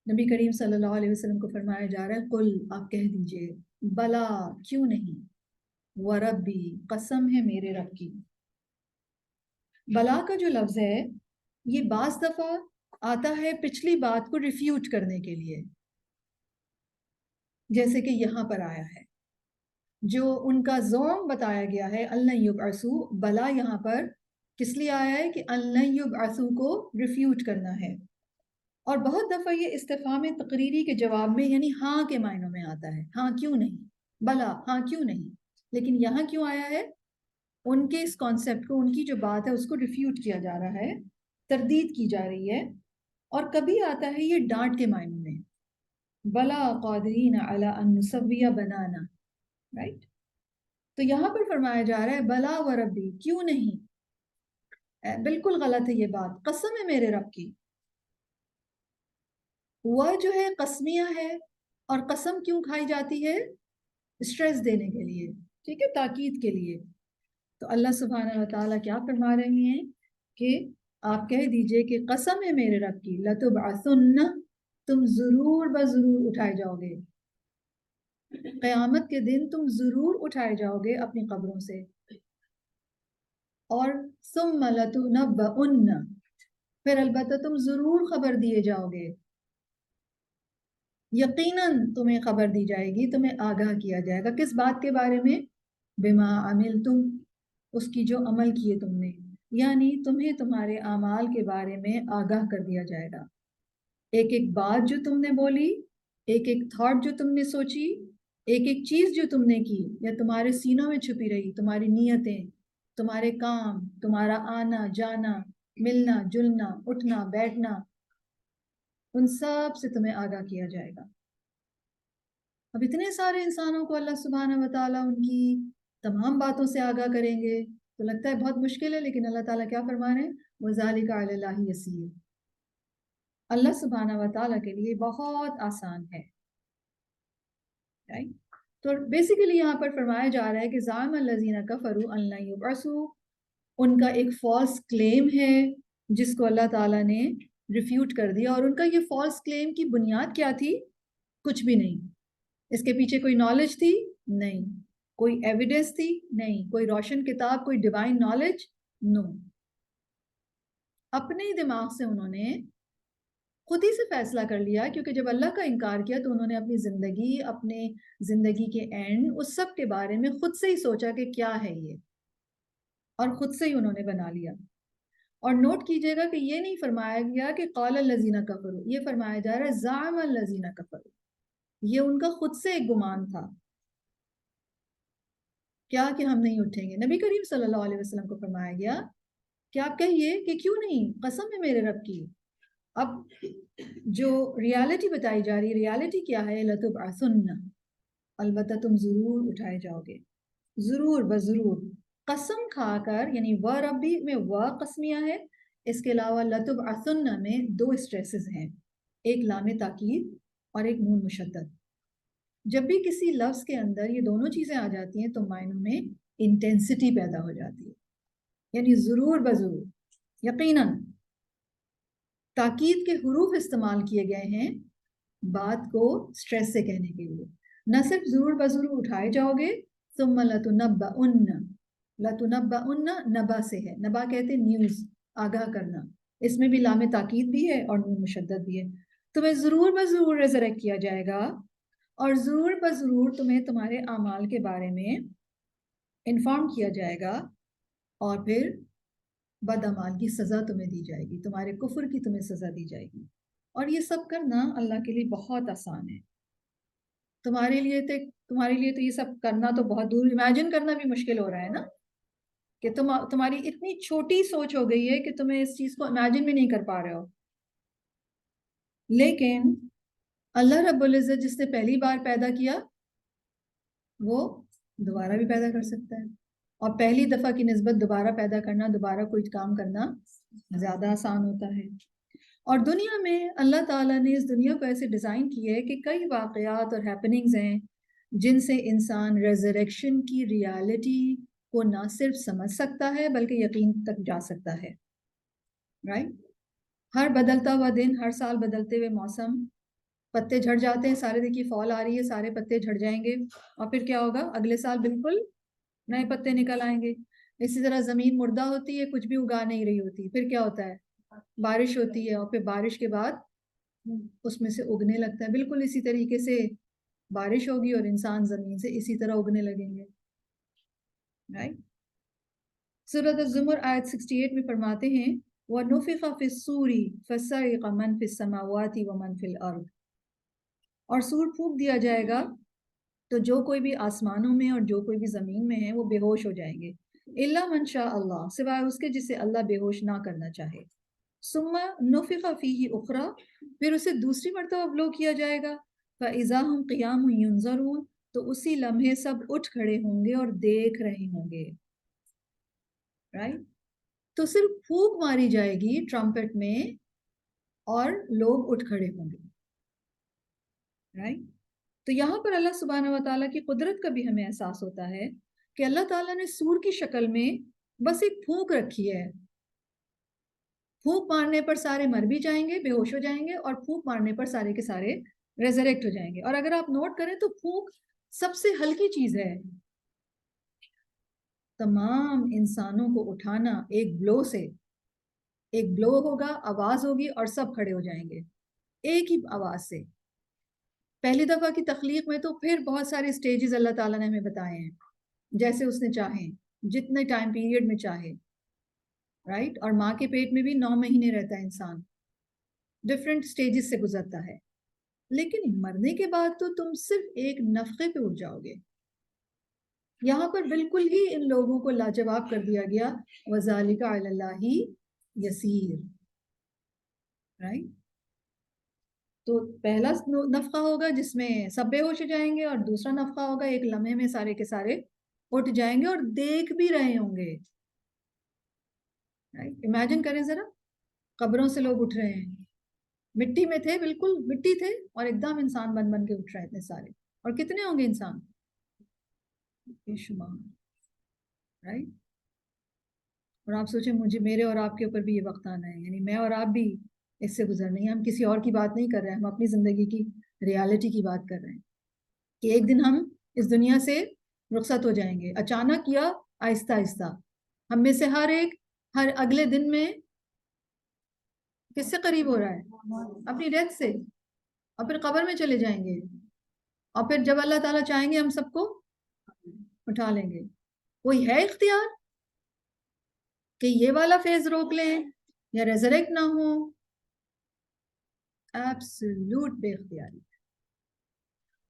S2: نبی کریم صلی اللہ علیہ وسلم کو فرمایا جا رہا ہے قل، آپ کہہ دیجئے، بلا، کیوں نہیں، وربی، قسم ہے میرے رب کی۔ بلا کا جو لفظ ہے یہ بعض دفعہ آتا ہے پچھلی بات کو ریفیوٹ کرنے کے لیے، جیسے کہ یہاں پر آیا ہے جو ان کا زوم بتایا گیا ہے اللہ یبعثو، بلا یہاں پر کس لیے آیا ہے کہ اللہ یبعثو کو ریفیوٹ کرنا ہے، اور بہت دفعہ یہ استفہام تقریری کے جواب میں یعنی ہاں کے معنوں میں آتا ہے، ہاں کیوں نہیں، بلا ہاں کیوں نہیں، لیکن یہاں کیوں آیا ہے؟ ان کے اس کانسیپٹ کو، ان کی جو بات ہے اس کو ریفیوٹ کیا جا رہا ہے، تردید کی جا رہی ہے، اور کبھی آتا ہے یہ ڈانٹ کے معنوں میں، بلا قادرین علی ان نسوی بنانا، رائٹ؟ تو یہاں پر فرمایا جا رہا ہے بلا و ربی، کیوں نہیں، بالکل غلط ہے یہ بات، قسم ہے میرے رب کی۔ وہ جو ہے قسمیہ ہے، اور قسم کیوں کھائی جاتی ہے؟ اسٹریس دینے کے لیے، ٹھیک ہے، تاکید کے لیے۔ تو اللہ سبحانہ و تعالیٰ کیا فرما رہے ہیں کہ آپ کہہ دیجئے کہ قسم ہے میرے رب کی، لَتُبْعَثُنَّ، تم ضرور بضرور اٹھائے جاؤ گے، قیامت کے دن تم ضرور اٹھائے جاؤ گے اپنی قبروں سے، اور ثُمَّ لَتُنَبَّئُنَّ، پھر البتہ تم ضرور خبر دیے جاؤ گے، یقیناً تمہیں خبر دی جائے گی، تمہیں آگاہ کیا جائے گا، کس بات کے بارے میں؟ بما عملتم، اس کی جو عمل کیے تم نے، یعنی تمہیں تمہارے اعمال کے بارے میں آگاہ کر دیا جائے گا، ایک ایک بات جو تم نے بولی، ایک ایک تھاٹ جو تم نے سوچی، ایک ایک چیز جو تم نے کی یا تمہارے سینوں میں چھپی رہی، تمہاری نیتیں، تمہارے کام، تمہارا آنا جانا، ملنا جلنا، اٹھنا بیٹھنا، ان سب سے تمہیں آگاہ کیا جائے گا۔ اب اتنے سارے انسانوں کو اللہ سبحانہ و تعالیٰ ان کی تمام باتوں سے آگاہ کریں گے تو لگتا ہے بہت مشکل ہے، لیکن اللہ تعالیٰ کیا فرما رہے ہیں؟ وَذَلِكَ عَلَى اللَّهِ يَسِيرٌ، اللہ سبحانہ و تعالیٰ کے لیے بہت آسان ہے، right؟ تو بیسیکلی یہاں پر فرمایا جا رہا ہے کہ زعم الذین کفروا ان لن یبعثوا، ان کا ایک فالس کلیم ہے جس کو اللہ تعالیٰ نے ریفیوٹ کر دیا، اور ان کا یہ فالس کلیم کی بنیاد کیا تھی؟ کچھ بھی نہیں، اس کے پیچھے کوئی نالج تھی؟ نہیں، کوئی ایویڈنس تھی؟ نہیں، کوئی روشن کتاب، کوئی ڈیوائن نالج؟ نو، اپنے ہی دماغ سے انہوں نے خود ہی سے فیصلہ کر لیا، کیونکہ جب اللہ کا انکار کیا تو انہوں نے اپنی زندگی، اپنے زندگی کے اینڈ، اس سب کے بارے میں خود سے ہی سوچا کہ کیا ہے یہ، اور خود سے ہی انہوں نے بنا لیا۔ اور نوٹ کیجئے گا کہ یہ نہیں فرمایا گیا کہ قال الذین کفروا، یہ فرمایا جا رہا ہے زعم الذین کفروا، یہ ان کا خود سے ایک گمان تھا کیا کہ ہم نہیں اٹھیں گے. نبی کریم صلی اللہ علیہ وسلم کو فرمایا گیا کہ آپ کہیے کہ کیوں نہیں, قسم ہے میرے رب کی. اب جو ریالٹی بتائی جا رہی ہے, ریالٹی کیا ہے؟ لَتُبْعَثُنَّ, البتہ تم ضرور اٹھائے جاؤ گے, ضرور بضرور. قسم کھا کر, یعنی و ربی میں و قسمیہ ہے, اس کے علاوہ لَتُبْعَثُنَّ میں دو اسٹریسز ہیں, ایک لام تاکید اور ایک نون مشدد. جب بھی کسی لفظ کے اندر یہ دونوں چیزیں آ جاتی ہیں تو معنوں میں انٹینسٹی پیدا ہو جاتی ہے, یعنی ضرور بضرور, یقیناً. تاکید کے حروف استعمال کیے گئے ہیں بات کو سٹریس سے کہنے کے لیے. نہ صرف ضرور بضرور اٹھائے جاؤ گے, ثم لتنبؤن, لتنبؤن نبا سے ہے, نبا کہتے ہیں نیوز, آگاہ کرنا, اس میں بھی لام تاکید بھی ہے اور نون مشدد بھی ہے. تمہیں ضرور بضرور ریزریکٹ کیا جائے گا اور ضرور بضرور تمہیں تمہارے اعمال کے بارے میں انفارم کیا جائے گا, اور پھر بدعمال کی سزا تمہیں دی جائے گی, تمہارے کفر کی تمہیں سزا دی جائے گی. اور یہ سب کرنا اللہ کے لیے بہت آسان ہے. تمہارے لیے تو یہ سب کرنا تو بہت دور, امیجن کرنا بھی مشکل ہو رہا ہے نا, کہ تمہاری اتنی چھوٹی سوچ ہو گئی ہے کہ تمہیں اس چیز کو امیجن بھی نہیں کر پا رہے ہو. لیکن اللہ رب العزت جس نے پہلی بار پیدا کیا وہ دوبارہ بھی پیدا کر سکتا ہے, اور پہلی دفعہ کی نسبت دوبارہ پیدا کرنا, دوبارہ کوئی کام کرنا زیادہ آسان ہوتا ہے. اور دنیا میں اللہ تعالیٰ نے اس دنیا کو ایسے ڈیزائن کی ہے کہ کئی واقعات اور ہیپننگز ہیں جن سے انسان ریزریکشن کی ریالٹی کو نہ صرف سمجھ سکتا ہے بلکہ یقین تک جا سکتا ہے. رائٹ, ہر بدلتا ہوا دن, ہر سال بدلتے ہوئے موسم, پتے جھڑ جاتے ہیں, سارے دیکھیے فال آ رہی ہے, سارے پتے جھڑ جائیں گے, اور پھر کیا ہوگا؟ اگلے سال بالکل نئے پتے نکل آئیں گے. اسی طرح زمین مردہ ہوتی ہے, کچھ بھی اگا نہیں رہی ہوتی, پھر کیا ہوتا ہے؟ بارش ہوتی ہے, اور پھر بارش کے بعد اس میں سے اگنے لگتا ہے. بالکل اسی طریقے سے بارش ہوگی اور انسان زمین سے اسی طرح اگنے لگیں گے. رائٹ, سورۃ الزمر آیت 68 میں فرماتے ہیں وَنُفِخَ فِي الصُّورِ فَصَعِقَ مَنْ فِي السَّمَاوَاتِ وَمَنْ فِي الْأَرْضِ, اور سور پھونک دیا جائے گا تو جو کوئی بھی آسمانوں میں اور جو کوئی بھی زمین میں ہے وہ بے ہوش ہو جائیں گے. الا من شاء اللہ, سوائے اس کے جسے اللہ بے ہوش نہ کرنا چاہے. ثم نفخ فیہ اخرى, پھر اسے دوسری مرتبہ بلو کیا جائے گا. فاذا هم قیام ینظرون, تو اسی لمحے سب اٹھ کھڑے ہوں گے اور دیکھ رہے ہوں گے. رائٹ, تو صرف پھونک ماری جائے گی ٹرمپٹ میں اور لوگ اٹھ کھڑے ہوں گے. رائٹ, تو یہاں پر اللہ سبحانہ و تعالیٰ کی قدرت کا بھی ہمیں احساس ہوتا ہے کہ اللہ تعالیٰ نے سور کی شکل میں بس ایک پھونک رکھی ہے. پھونک مارنے پر سارے مر بھی جائیں گے, بے ہوش ہو جائیں گے, اور پھونک مارنے پر سارے کے سارے ریزریکٹ ہو جائیں گے. اور اگر آپ نوٹ کریں تو پھونک سب سے ہلکی چیز ہے. تمام انسانوں کو اٹھانا ایک بلو سے, ایک بلو ہوگا, آواز ہوگی اور سب کھڑے ہو جائیں گے ایک ہی آواز سے. پہلی دفعہ کی تخلیق میں تو پھر بہت سارے سٹیجز اللہ تعالیٰ نے ہمیں بتائے ہیں, جیسے اس نے چاہیں, جتنے ٹائم پیریڈ میں چاہے. رائٹ, اور ماں کے پیٹ میں بھی 9 مہینے رہتا ہے انسان, ڈفرینٹ سٹیجز سے گزرتا ہے. لیکن مرنے کے بعد تو تم صرف ایک نفخے پہ اٹھ جاؤ گے. یہاں پر بالکل ہی ان لوگوں کو لاجواب کر دیا گیا, وَذَلِكَ عَلَى اللَّهِ يَسِيرٌ. رائٹ, تو پہلا نفخہ ہوگا جس میں سب بے ہوش ہو جائیں گے, اور دوسرا نفخہ ہوگا ایک لمحے میں سارے کے سارے اٹھ جائیں گے اور دیکھ بھی رہے ہوں گے. امیجن کریں ذرا, قبروں سے لوگ اٹھ رہے ہیں, مٹی میں تھے, بالکل مٹی تھے, اور ایک دم انسان بن بن کے اٹھ رہے اتنے سارے. اور کتنے ہوں گے انسان؟ بے شمار. رائٹ, اور آپ سوچیں مجھے, میرے اور آپ کے اوپر بھی یہ وقت آنا ہے, یعنی میں اور آپ بھی اس سے گزرنے ہیں. ہم کسی اور کی بات نہیں کر رہے ہیں, ہم اپنی زندگی کی ریالٹی کی بات کر رہے ہیں کہ ایک دن ہم اس دنیا سے رخصت ہو جائیں گے, اچانک یا آہستہ آہستہ. ہم میں سے ہر ایک ہر اگلے دن میں کس سے قریب ہو رہا ہے؟ اپنی ڈیتھ سے. اور پھر قبر میں چلے جائیں گے, اور پھر جب اللہ تعالیٰ چاہیں گے ہم سب کو اٹھا لیں گے. کوئی ہے اختیار کہ یہ والا فیز روک لیں یا ریزریکٹ نہ ہو؟ ایبسولوٹ بے اختیاری.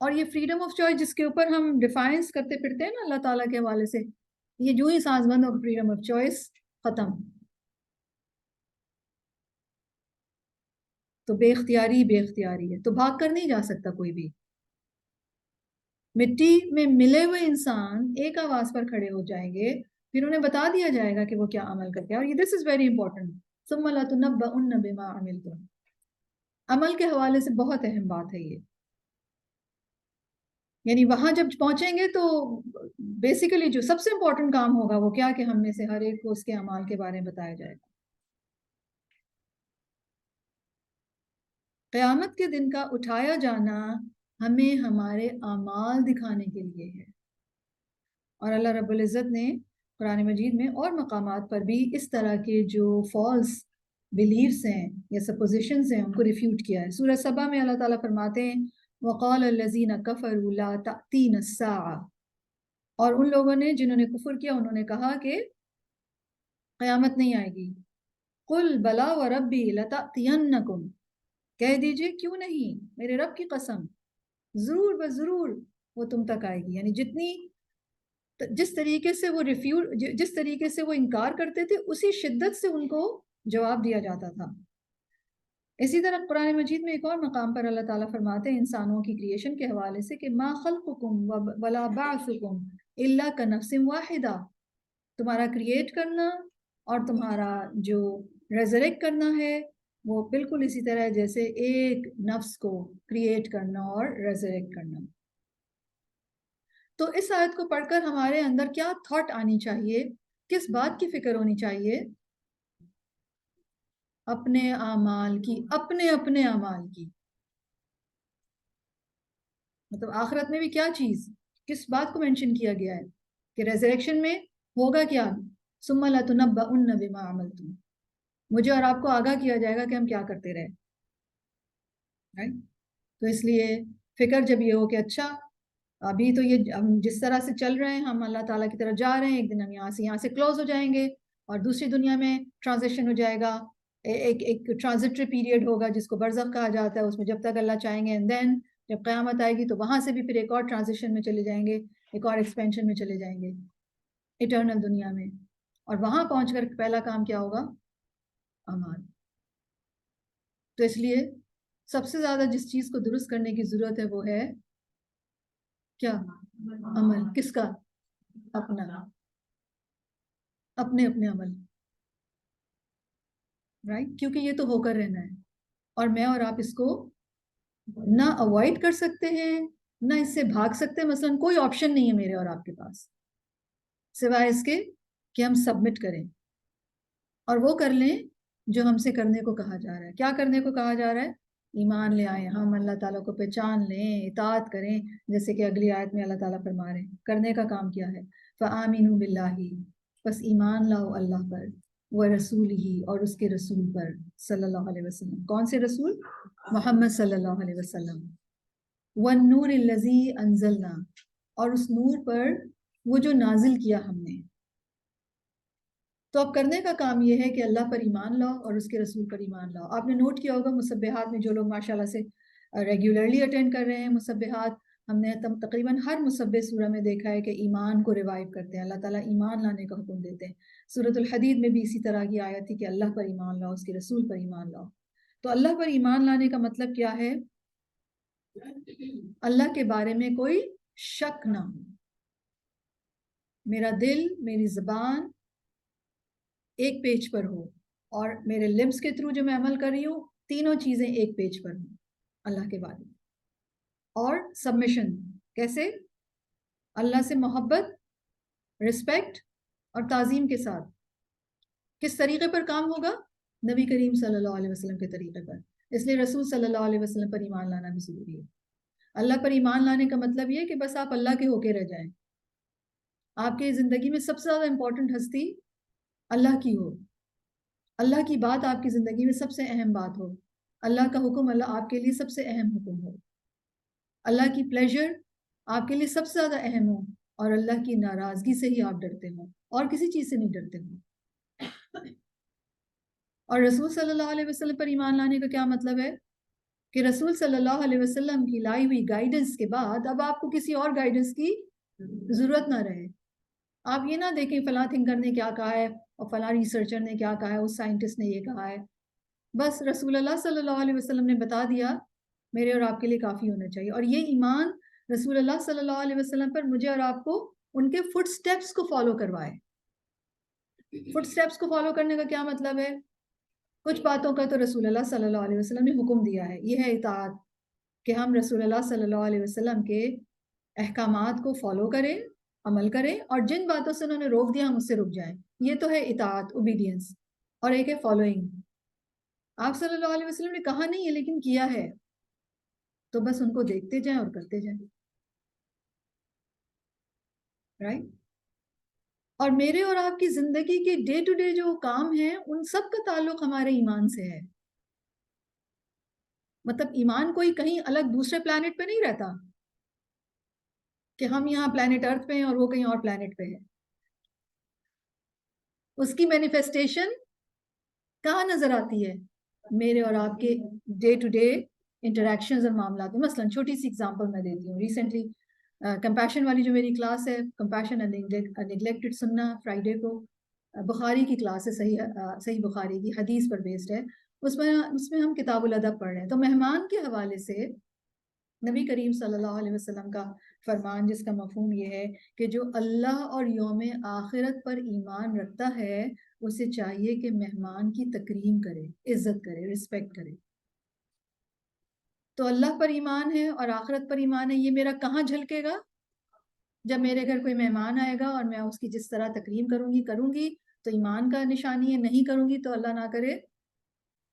S2: اور یہ فریڈم آف چوائس جس کے اوپر ہم ڈیفائنس کرتے پھرتے ہیں نا اللہ تعالیٰ کے حوالے سے، یہ جو ہی سانس بند ہو فریڈم آف چوائس ختم. تو بے اختیاری بے اختیاری ہے، تو بھاگ کر نہیں جا سکتا کوئی بھی. مٹی میں ملے ہوئے انسان ایک آواز پر کھڑے ہو جائیں گے، پھر انہیں بتا دیا جائے گا کہ وہ کیا عمل کرتے ہیں. اور یہ دس از ویری امپورٹنٹ، ثم لتنبؤن بما عملتم. عمل کے حوالے سے بہت اہم بات ہے یہ. یعنی وہاں جب پہنچیں گے تو بیسیکلی جو سب سے امپورٹنٹ کام ہوگا وہ کیا کہ ہم میں سے ہر ایک کو اس کے اعمال کے بارے میں بتایا جائے گا. قیامت کے دن کا اٹھایا جانا ہمیں ہمارے اعمال دکھانے کے لیے ہے. اور اللہ رب العزت نے قرآن مجید میں اور مقامات پر بھی اس طرح کے جو فالس بلیفز ہیں یا سپوزیشنز ہیں ان کو ریفیوٹ کیا ہے. سورہ سبا میں اللہ تعالیٰ فرماتے ہیں وقال الذین کفروا لا تأتینا الساعہ، اور ان لوگوں نے جنہوں نے کفر کیا انہوں نے کہا کہ قیامت نہیں آئے گی. قل بلا وربی لتأتینکم، کہہ دیجئے کیوں نہیں، میرے رب کی قسم ضرور بضرور وہ تم تک آئے گی. یعنی جس طریقے سے وہ جس طریقے سے وہ انکار کرتے تھے اسی شدت سے ان کو جواب دیا جاتا تھا. اسی طرح قرآن مجید میں ایک اور مقام پر اللہ تعالیٰ فرماتے ہیں انسانوں کی کریشن کے حوالے سے کہ ما خلقکم ولا بعثکم الا کنفس واحدہ، تمہارا کریٹ کرنا اور تمہارا جو ریزریکٹ کرنا ہے وہ بالکل اسی طرح جیسے ایک نفس کو کریٹ کرنا اور ریزریکٹ کرنا. تو اس آیت کو پڑھ کر ہمارے اندر کیا تھاٹ آنی چاہیے، کس بات کی فکر ہونی چاہیے؟ اپنے اعمال کی، اپنے اعمال کی. مطلب آخرت میں بھی کیا چیز، کس بات کو مینشن کیا گیا ہے کہ ریزریکشن میں ہوگا کیا، ثم لتنبؤن بما عملتم، مجھے اور آپ کو آگاہ کیا جائے گا کہ ہم کیا کرتے رہے. تو اس لیے فکر جب یہ ہو کہ اچھا ابھی تو یہ ہم جس طرح سے چل رہے ہیں ہم اللہ تعالیٰ کی طرف جا رہے ہیں، ایک دن ہم یہاں سے کلوز ہو جائیں گے اور دوسری دنیا میں ٹرانزیشن ہو جائے گا. ایک ٹرانزٹری پیریڈ ہوگا جس کو برزخ کہا جاتا ہے، اس میں جب تک اللہ چاہیں گے، اینڈ دین جب قیامت آئے گی تو وہاں سے بھی پھر ایک اور ٹرانزیشن میں چلے جائیں گے، ایک اور ایکسپینشن میں چلے جائیں گے ایٹرنل دنیا میں. اور وہاں پہنچ کر پہلا کام کیا ہوگا، اعمال. تو اس لیے سب سے زیادہ جس چیز کو درست کرنے کی ضرورت ہے وہ ہے کیا، عمل. کس کا، اپنا، اپنے عمل، رائٹ. کیونکہ یہ تو ہو کر رہنا ہے اور میں اور آپ اس کو نہ اوائڈ کر سکتے ہیں نہ اس سے بھاگ سکتے ہیں. مثلا کوئی آپشن نہیں ہے میرے اور آپ کے پاس سوائے اس کے کہ ہم سبمٹ کریں اور وہ کر لیں جو ہم سے کرنے کو کہا جا رہا ہے. کیا کرنے کو کہا جا رہا ہے، ایمان لے آئیں، ہم اللہ تعالیٰ کو پہچان لیں، اطاعت کریں. جیسے کہ اگلی آیت میں اللہ تعالیٰ فرما رہے ہیں کرنے کا کام کیا ہے، فآمنوا باللہ، بس ایمان لاؤ اللہ پر، ورسولہ، اور اس کے رسول پر صلی اللہ علیہ وسلم. کون سے رسول، محمد صلی اللہ علیہ وسلم. والنور الذی انزلنا، اور اس نور پر وہ جو نازل کیا ہم نے. تو اب کرنے کا کام یہ ہے کہ اللہ پر ایمان لاؤ اور اس کے رسول پر ایمان لاؤ. آپ نے نوٹ کیا ہوگا مسبحات میں جو لوگ ماشاءاللہ سے ریگولرلی اٹینڈ کر رہے ہیں مسبحات، ہم نے تقریباً ہر مسبح سورہ میں دیکھا ہے کہ ایمان کو ریوائیو کرتے ہیں، اللہ تعالیٰ ایمان لانے کا حکم دیتے ہیں. سورۃ الحدید میں بھی اسی طرح کی آیت تھی کہ اللہ پر ایمان لاؤ، اس کے رسول پر ایمان لاؤ. تو اللہ پر ایمان لانے کا مطلب کیا ہے، اللہ کے بارے میں کوئی شک نہ ہو، میرا دل میری زبان ایک پیج پر ہو اور میرے لمس کے تھرو جو میں عمل کر رہی ہوں تینوں چیزیں ایک پیج پر ہوں اللہ کے بارے میں. اور سبمیشن کیسے، اللہ سے محبت، رسپیکٹ اور تعظیم کے ساتھ. کس طریقے پر کام ہوگا، نبی کریم صلی اللہ علیہ وسلم کے طریقے پر. اس لیے رسول صلی اللہ علیہ وسلم پر ایمان لانا بھی ضروری ہے. اللہ پر ایمان لانے کا مطلب یہ کہ بس آپ اللہ کے ہو کے رہ جائیں، آپ کے زندگی میں سب سے زیادہ امپورٹنٹ ہستی اللہ کی ہو، اللہ کی بات آپ کی زندگی میں سب سے اہم بات ہو، اللہ کا حکم اللہ آپ کے لیے سب سے اہم حکم ہو، اللہ کی پلیجر آپ کے لیے سب سے زیادہ اہم ہو، اور اللہ کی ناراضگی سے ہی آپ ڈرتے ہوں اور کسی چیز سے نہیں ڈرتے ہوں. اور رسول صلی اللہ علیہ وسلم پر ایمان لانے کا کیا مطلب ہے، کہ رسول صلی اللہ علیہ وسلم کی لائی ہوئی گائیڈنس کے بعد اب آپ کو کسی اور گائیڈنس کی ضرورت نہ رہے. آپ یہ نہ دیکھیں فلاں تھنکر نے کیا کہا ہے اور فلاں ریسرچر نے کیا کہا ہے، اس سائنٹسٹ نے یہ کہا ہے. بس رسول اللہ صلی اللہ علیہ وسلم نے بتا دیا، میرے اور آپ کے لیے کافی ہونا چاہیے. اور یہ ایمان رسول اللہ صلی اللہ علیہ وسلم پر مجھے اور آپ کو ان کے فٹ سٹیپس کو فالو کروائے. فٹ سٹیپس کو فالو کرنے کا کیا مطلب ہے؟ کچھ باتوں کا تو رسول اللہ صلی اللہ علیہ وسلم نے حکم دیا ہے، یہ ہے اطاعت، کہ ہم رسول اللہ صلی اللہ علیہ وسلم کے احکامات کو فالو کریں، عمل کریں، اور جن باتوں سے انہوں نے روک دیا ہم اس سے رک جائیں. یہ تو ہے اطاعت، اوبیڈینس. اور ایک ہے فالوئنگ. آپ صلی اللہ علیہ وسلم نے کہا نہیں ہے لیکن کیا ہے، تو بس ان کو دیکھتے جائیں اور کرتے جائیں. رائٹ؟ اور میرے اور آپ کی زندگی کے ڈے ٹو ڈے جو کام ہیں ان سب کا تعلق ہمارے ایمان سے ہے. مطلب ایمان کوئی کہیں الگ دوسرے پلانٹ پہ نہیں رہتا کہ ہم یہاں پلانٹ ارتھ پہ ہیں اور وہ کہیں اور پلانٹ پہ ہے. اس کی مینیفیسٹیشن کہاں نظر آتی ہے؟ میرے اور آپ کے ڈے ٹو ڈے انٹریکشنز اور معاملات میں. مثلاً چھوٹی سی اگزامپل میں دیتی ہوں. ریسنٹلی کمپیشن والی جو میری کلاس ہے، کمپیشن اینڈ نیگلیکٹڈ سننا، فرائیڈے کو بخاری کی کلاس ہے، صحیح بخاری کی حدیث پر بیسڈ ہے. اس میں ہم کتاب الادب پڑھ رہے ہیں. تو مہمان کے حوالے سے نبی کریم صلی اللہ علیہ وسلم کا فرمان، جس کا مفہوم یہ ہے کہ جو اللہ اور یوم آخرت پر ایمان رکھتا ہے اسے چاہیے کہ مہمان کی تکریم کرے، عزت کرے، رسپیکٹ کرے. تو اللہ پر ایمان ہے اور آخرت پر ایمان ہے. یہ میرا کہاں جھلکے گا؟ جب میرے گھر کوئی مہمان آئے گا اور میں اس کی جس طرح تکریم کروں گی تو ایمان کا نشانی ہے. نہیں کروں گی تو اللہ نہ کرے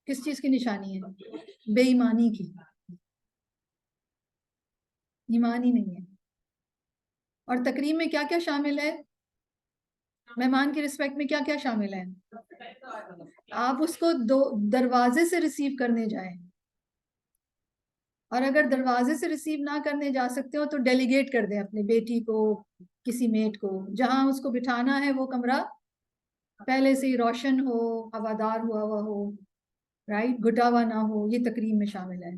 S2: کس چیز کی نشانی ہے؟ بے ایمانی کی. ایمان ہی نہیں ہے. اور تکریم میں کیا کیا شامل ہے؟ مہمان کی رسپیکٹ میں کیا کیا شامل ہے؟ آپ اس کو دروازے سے ریسیو کرنے جائیں، اور اگر دروازے سے ریسیو نہ کرنے جا سکتے ہو تو ڈیلیگیٹ کر دیں اپنی بیٹی کو، کسی میٹ کو. جہاں اس کو بٹھانا ہے وہ کمرہ پہلے سے ہی روشن ہو، ہوادار ہوا ہو، رائٹ، گھٹا ہوا نہ ہو. یہ تکریم میں شامل ہے.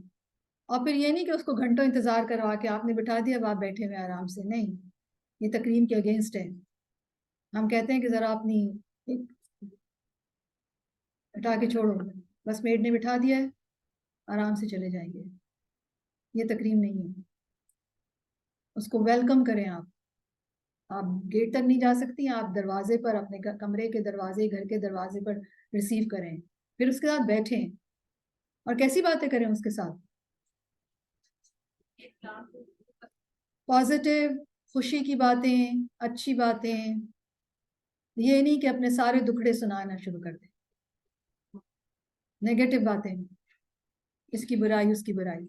S2: اور پھر یہ نہیں کہ اس کو گھنٹوں انتظار کروا کے آپ نے بٹھا دیا، اب آپ بیٹھے ہوئے آرام سے. نہیں، یہ تکریم کے اگینسٹ ہے. ہم کہتے ہیں کہ ذرا اپنی ہٹا کے چھوڑو، بس میڈ نے بٹھا دیا ہے، آرام سے چلے جائیں گے. یہ تکریم نہیں ہے. اس کو ویلکم کریں. آپ گیٹ تک نہیں جا سکتی، آپ دروازے پر، اپنے کمرے کے دروازے، گھر کے دروازے پر ریسیو کریں، پھر اس کے ساتھ بیٹھیں اور کیسی باتیں کریں اس کے ساتھ؟ پازیٹیو، خوشی کی باتیں، اچھی باتیں. یہ نہیں کہ اپنے سارے دکھڑے سنانا شروع کر دیں، نیگیٹو باتیں، اس کی برائی اس کی برائی.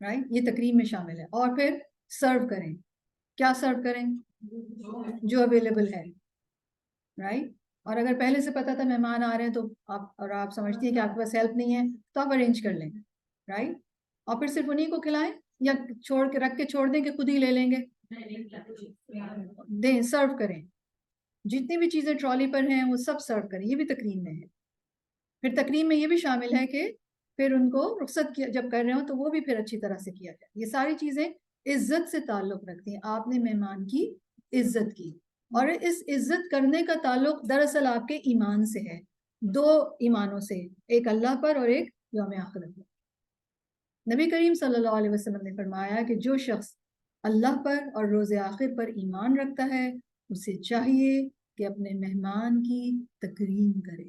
S2: رائٹ؟ یہ تکریم میں شامل ہے. اور پھر سرو کریں. کیا سرو کریں؟ جو اویلیبل ہے. رائٹ؟ اور اگر پہلے سے پتا تھا مہمان آ رہے ہیں تو آپ سمجھتی ہیں کہ آپ کے پاس ہیلپ نہیں ہے تو آپ ارینج کر لیں. رائٹ؟ اور پھر صرف انہیں کو کھلائیں یا چھوڑ کے رکھ کے چھوڑ دیں کہ خود ہی لے لیں گے؟ دیں، سرو کریں. جتنی بھی چیزیں ٹرالی پر ہیں وہ سب سرو کریں. یہ بھی تکریم میں ہے. پھر تکریم میں یہ بھی شامل ہے کہ پھر ان کو رخصت جب کر رہے ہوں تو وہ بھی پھر اچھی طرح سے کیا جائے. یہ ساری چیزیں عزت سے تعلق رکھتی ہیں. آپ نے مہمان کی عزت کی، اور اس عزت کرنے کا تعلق دراصل آپ کے ایمان سے ہے. دو ایمانوں سے، ایک اللہ پر اور ایک یوم آخرت پر. نبی کریم صلی اللہ علیہ وسلم نے فرمایا کہ جو شخص اللہ پر اور روز آخر پر ایمان رکھتا ہے اسے چاہیے کہ اپنے مہمان کی تکریم کرے،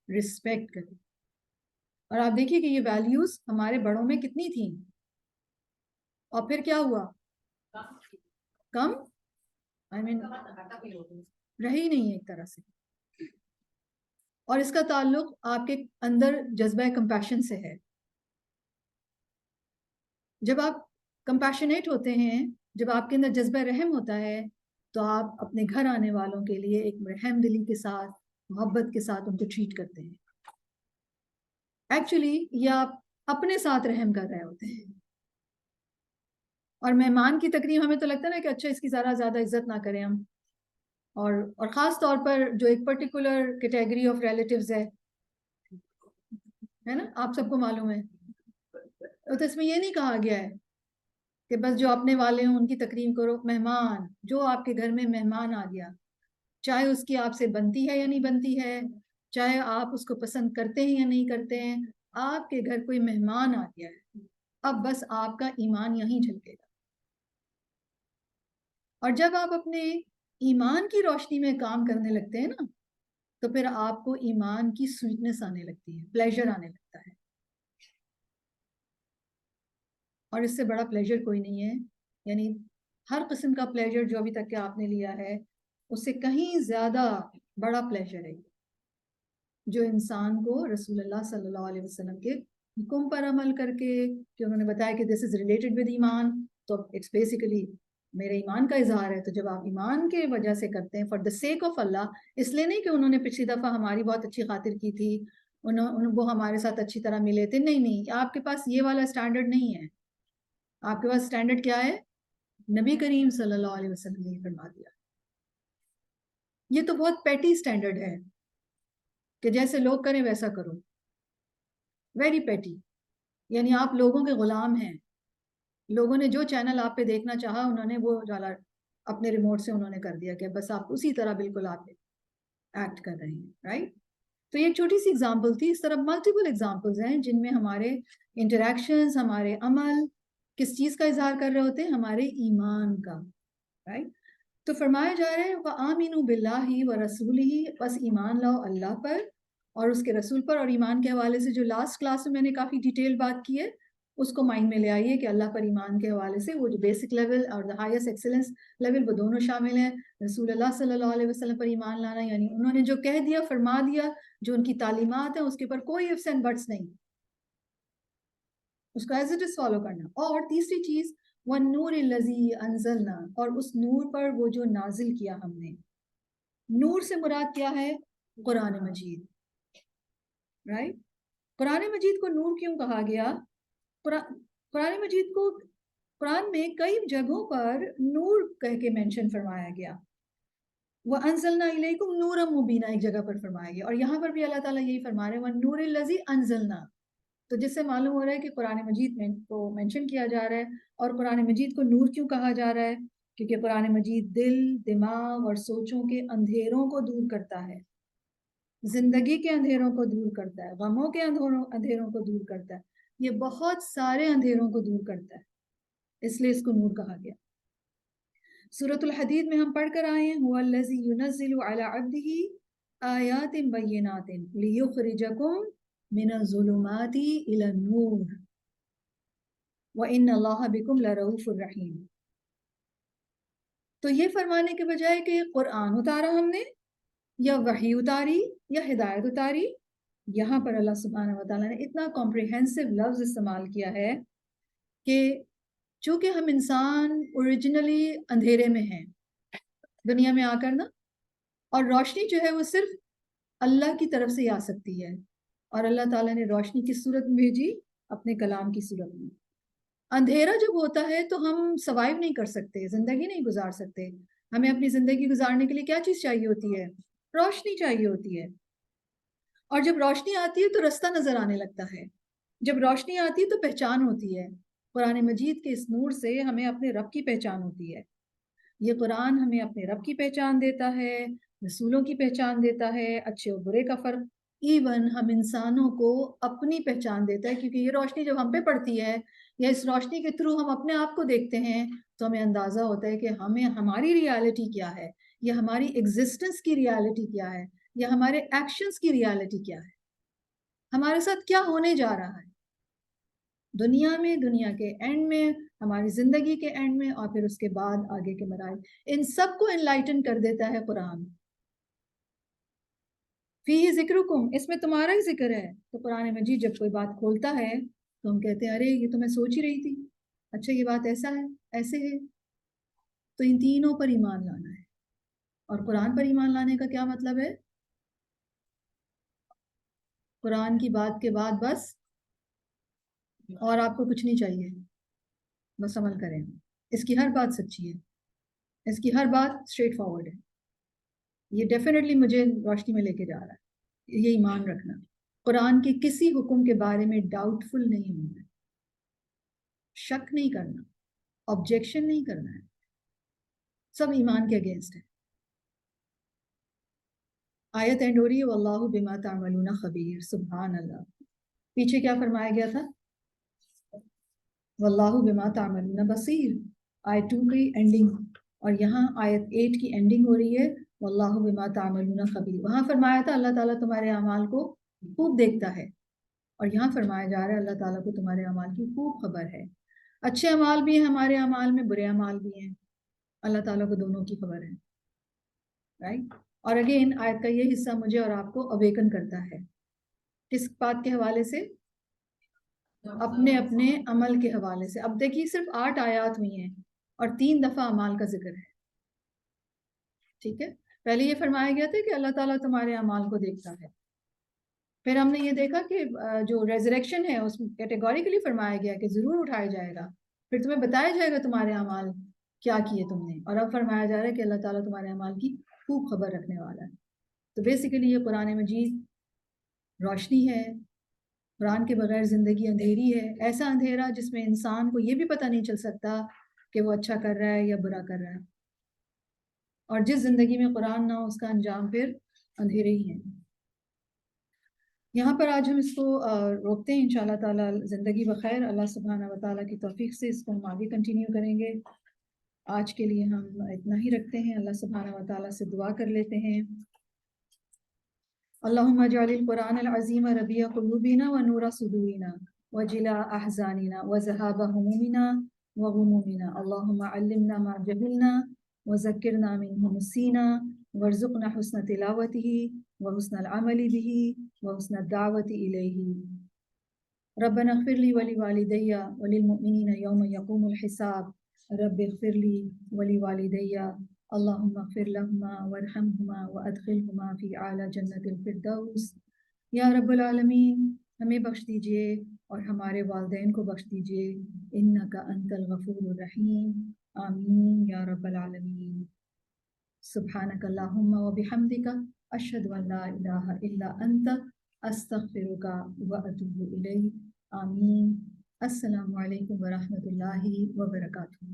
S2: رسپیکٹ کرے. اور آپ دیکھیے کہ یہ ویلیوز ہمارے بڑوں میں کتنی تھیں، اور پھر کیا ہوا؟ کم رہی نہیں ہے ایک طرح سے. اور اس کا تعلق آپ کے اندر جذبہ کمپیشن سے ہے. جب آپ کمپیشنیٹ ہوتے ہیں، جب آپ کے اندر جذبہ رحم ہوتا ہے تو آپ اپنے گھر آنے والوں کے لیے ایک رحم دلی کے ساتھ، محبت کے ساتھ ان کو ٹریٹ کرتے ہیں. ایکچولی یہ آپ اپنے ساتھ رحم کر رہے ہوتے ہیں. اور مہمان کی تکریم ہمیں تو لگتا ہے نا کہ اچھا اس کی زیادہ عزت نہ کریں ہم. اور خاص طور پر جو ایک پرٹیکولر کیٹیگری آف ریلیٹیوز ہے، ہے نا, آپ سب کو معلوم ہے. تو اس میں یہ نہیں کہا گیا ہے کہ بس جو اپنے والے ہوں ان کی تکریم کرو. مہمان, جو آپ کے گھر میں مہمان آ گیا, چاہے اس کی آپ سے بنتی ہے یا نہیں بنتی ہے, چاہے آپ اس کو پسند کرتے ہیں یا نہیں کرتے ہیں, آپ کے گھر کوئی مہمان آ گیا ہے, اب بس آپ کا ایمان یہیں جھلکے گا. اور جب آپ اپنے ایمان کی روشنی میں کام کرنے لگتے ہیں نا, تو پھر آپ کو ایمان کی سویٹنس آنے لگتی ہے, پلیجر آنے لگتا ہے. اور اس سے بڑا پلیجر کوئی نہیں ہے. یعنی ہر قسم کا پلیجر جو ابھی تک کہ آپ نے لیا ہے, اس سے کہیں زیادہ بڑا پلیجر ہے جو انسان کو رسول اللہ صلی اللہ علیہ وسلم کے حکم پر عمل کر کے, کہ انہوں نے بتایا کہ دس از ریلیٹڈ ود ایمان, تو اٹس بیسیکلی میرے ایمان کا اظہار ہے. تو جب آپ ایمان کے وجہ سے کرتے ہیں, فار دا سیک آف اللہ, اس لیے نہیں کہ انہوں نے پچھلی دفعہ ہماری بہت اچھی خاطر کی تھی, وہ ہمارے ساتھ اچھی طرح ملے تھے, نہیں نہیں, آپ کے پاس یہ والا اسٹینڈرڈ نہیں ہے. آپ کے پاس اسٹینڈرڈ کیا ہے؟ نبی کریم صلی اللہ علیہ وسلم نے فرما دیا. یہ تو بہت پیٹی اسٹینڈرڈ ہے کہ جیسے لوگ کریں ویسا کرو, ویری پیٹی. یعنی آپ لوگوں کے غلام ہیں, لوگوں نے جو چینل آپ پہ دیکھنا چاہا انہوں نے وہ ڈالا اپنے ریموٹ سے, انہوں نے کر دیا کہ بس آپ اسی طرح بالکل آپ ایکٹ کر رہے ہیں, رائٹ. تو یہ ایک چھوٹی سی ایگزامپل تھی. اس طرح ملٹیپل ایگزامپلز ہیں جن میں ہمارے انٹریکشنز, ہمارے عمل کس چیز کا اظہار کر رہے ہوتے ہیں؟ ہمارے ایمان کا, رائٹ. تو فرمایا جا رہا ہے وَآمِنُوا بِاللَّهِ وَرَسُولِهِ, بس ایمان لاؤ اللہ پر اور اس کے رسول پر. اور ایمان کے حوالے سے جو لاسٹ کلاس میں میں نے کافی ڈیٹیل بات کی ہے, اس کو مائنڈ میں لے آئیے کہ اللہ پر ایمان کے حوالے سے وہ جو بیسک لیول اور دا ہائیسٹ ایکسلنس لیول, وہ دونوں شامل ہیں. رسول اللہ صلی اللہ علیہ وسلم پر ایمان لانا, یعنی انہوں نے جو کہہ دیا, فرما دیا, جو ان کی تعلیمات ہیں اس کے اوپر کوئی ifs and buts نہیں, اس کو ایز اٹ از فالو کرنا. اور تیسری چیز وَالنُّورِ الَّذِي أَنزَلْنَا, اور اس نور پر وہ جو نازل کیا ہم نے. نور سے مراد کیا ہے؟ قرآن مجید, رائٹ. قرآن مجید کو نور کیوں کہا گیا؟ قرآن مجید کو قرآن میں کئی جگہوں پر نور کہہ کے مینشن فرمایا گیا. وَأَنزَلْنَا إِلَيْكُمْ نُورًا مُبِينًا ایک جگہ پر فرمایا گیا, اور یہاں پر بھی اللہ تعالیٰ یہی فرما رہے ہیں وَالنُّورِ الَّذِي أَنزَلْنَا. تو جس سے معلوم ہو رہا ہے کہ قرآن مجید میں کو مینشن کیا جا رہا ہے. اور قرآن مجید کو نور کیوں کہا جا رہا ہے؟ کیونکہ قرآن مجید دل, دماغ اور سوچوں کے اندھیروں کو دور کرتا ہے, زندگی کے اندھیروں کو دور کرتا ہے, غموں کے اندھیروں کو دور کرتا ہے, یہ بہت سارے اندھیروں کو دور کرتا ہے, اس لیے اس کو نور کہا گیا. سورۃ الحدید میں ہم پڑھ کر آئے ہیں هو الذی ينزل على عبده آیات بینات لیخرجکم من الظلمات الى النور وان اللہ بکم لرؤوف الرحیم. تو یہ فرمانے کے بجائے کہ قرآن اتارا ہم نے, یا وحی اتاری, یا ہدایت اتاری, یہاں پر اللہ سبحانہ وتعالیٰ نے اتنا کمپریہنسو لفظ استعمال کیا ہے کہ چونکہ ہم انسان اوریجنلی اندھیرے میں ہیں دنیا میں آ کر نا, اور روشنی جو ہے وہ صرف اللہ کی طرف سے ہی آ سکتی ہے, اور اللہ تعالیٰ نے روشنی کس صورت میں بھیجی؟ اپنے کلام کی صورت میں. اندھیرا جب ہوتا ہے تو ہم سروائیو نہیں کر سکتے, زندگی نہیں گزار سکتے. ہمیں اپنی زندگی گزارنے کے لیے کیا چیز چاہیے ہوتی ہے؟ روشنی چاہیے ہوتی ہے. اور جب روشنی آتی ہے تو رستہ نظر آنے لگتا ہے, جب روشنی آتی ہے تو پہچان ہوتی ہے. قرآن مجید کے اس نور سے ہمیں اپنے رب کی پہچان ہوتی ہے. یہ قرآن ہمیں اپنے رب کی پہچان دیتا ہے, رسولوں کی پہچان دیتا ہے, اچھے اور برے کا فرق, ایون ہم انسانوں کو اپنی پہچان دیتا ہے. کیونکہ یہ روشنی جب ہم پہ پڑتی ہے, یا اس روشنی کے تھرو ہم اپنے آپ کو دیکھتے ہیں, تو ہمیں اندازہ ہوتا ہے کہ ہمیں ہماری ریالٹی کیا ہے, یا ہماری ایگزسٹنس کی ریالٹی کیا ہے, یا ہمارے ایکشنز کی ریالٹی کیا ہے, ہمارے ساتھ کیا ہونے جا رہا ہے دنیا میں, دنیا کے اینڈ میں, ہماری زندگی کے اینڈ میں, اور پھر اس کے بعد آگے کے مراحل. ان سب کو انلائٹن کر دیتا ہے قرآن. فیہ ذکرکم, اس میں تمہارا ہی ذکر ہے. تو قرآن مجید جب کوئی بات کھولتا ہے تو ہم کہتے ہیں ارے یہ تو میں سوچ ہی رہی تھی, اچھا یہ بات ایسا ہے, ایسے ہے. تو ان تینوں پر ایمان لانا ہے. اور قرآن پر ایمان لانے کا کیا مطلب ہے؟ قرآن کی بات کے بعد بس اور آپ کو کچھ نہیں چاہیے, بس عمل کریں. اس کی ہر بات سچی ہے, اس کی ہر بات اسٹریٹ فارورڈ ہے. یہ ڈیفینیٹلی مجھے روشنی میں لے کے جا رہا ہے, یہ ایمان رکھنا. قرآن کے کسی حکم کے بارے میں ڈاؤٹفل نہیں ہونا ہے، شک نہیں کرنا، آبجیکشن نہیں کرنا ہے، سب ایمان کے اگینسٹ ہے۔ آیت اینڈ ہو رہی ہے واللہ بما تعملون خبیر، سبحان اللہ۔ پیچھے کیا فرمایا گیا تھا؟ واللہ بما تعملون بصیر، آیت 2 کی اینڈنگ، اور یہاں آیت 8 کی اینڈنگ ہو رہی ہے واللہ بما تعملون خبیر۔ وہاں فرمایا تھا اللہ تعالیٰ تمہارے اعمال کو خوب دیکھتا ہے، اور یہاں فرمایا جا رہا ہے اللہ تعالیٰ کو تمہارے اعمال کی خوب خبر ہے۔ اچھے اعمال بھی ہیں ہمارے اعمال میں، برے اعمال بھی ہیں، اللہ تعالیٰ کو دونوں کی خبر ہے، رائٹ؟ اور اگین آیت کا یہ حصہ مجھے اور آپ کو اویکن کرتا ہے، کس بات کے حوالے سے؟ اپنے اپنے عمل کے حوالے سے۔ اب دیکھیے صرف 8 آیات ہوئی ہیں اور 3 دفعہ اعمال کا ذکر ہے، ٹھیک ہے؟ پہلے یہ فرمایا گیا تھا کہ اللہ تعالیٰ تمہارے اعمال کو دیکھتا ہے، پھر ہم نے یہ دیکھا کہ جو ریزریکشن ہے اس میں کیٹیگوریکلی فرمایا گیا کہ ضرور اٹھایا جائے گا، پھر تمہیں بتایا جائے گا تمہارے اعمال کیا کیے تم نے، اور اب فرمایا جا رہا ہے کہ اللہ تعالیٰ تمہارے اعمال کی خوب خبر رکھنے والا ہے۔ تو بیسیکلی یہ قرآن مجید روشنی ہے، قرآن کے بغیر زندگی اندھیری ہے، ایسا اندھیرا جس میں انسان کو یہ بھی پتہ نہیں چل سکتا کہ وہ اچھا کر رہا ہے یا برا کر رہا ہے، اور جس زندگی میں قرآن نہ ہو اس کا انجام پھر اندھیرے ہی ہے۔ یہاں پر آج ہم اس کو روکتے ہیں، انشاءاللہ تعالیٰ زندگی بخیر، اللہ سبحانہ و تعالیٰ کی توفیق سے اس کو ہم آگے کنٹینیو کریں گے۔ آج کے لیے ہم اتنا ہی رکھتے ہیں، اللہ سبحانہ و تعالیٰ سے دعا کر لیتے ہیں۔ اللہم اجعل القرآن العظیم ربیع قلوبنا ونور صدورنا وجلاء احزاننا وذهاب همومنا وغمومنا، اللہم علمنا ما جہلنا وذکرنا منه نسینا وارزقنا حسن تلاوته وحسن العمل به وحسن الدعوة الیہ۔ ربنا اغفر لی ولوالدی وللمؤمنین یوم یقوم الحساب، رب اغفر لی ولوالدی اللہم اغفر لہما وارحمہما وادخلہما فی اعلی جنت الفردوس۔ یا رب العالمین ہمیں بخش دیجئے اور ہمارے والدین کو بخش دیجئے، انک انت الغفور الرحیم، آمین یا رب العالمین۔ سبحانک اللہم وبحمدک، اشہد ان لا الہ الا انت، استغفرک واتوب الیک، آمین۔ السلام علیکم ورحمۃ اللہ وبرکاتہ۔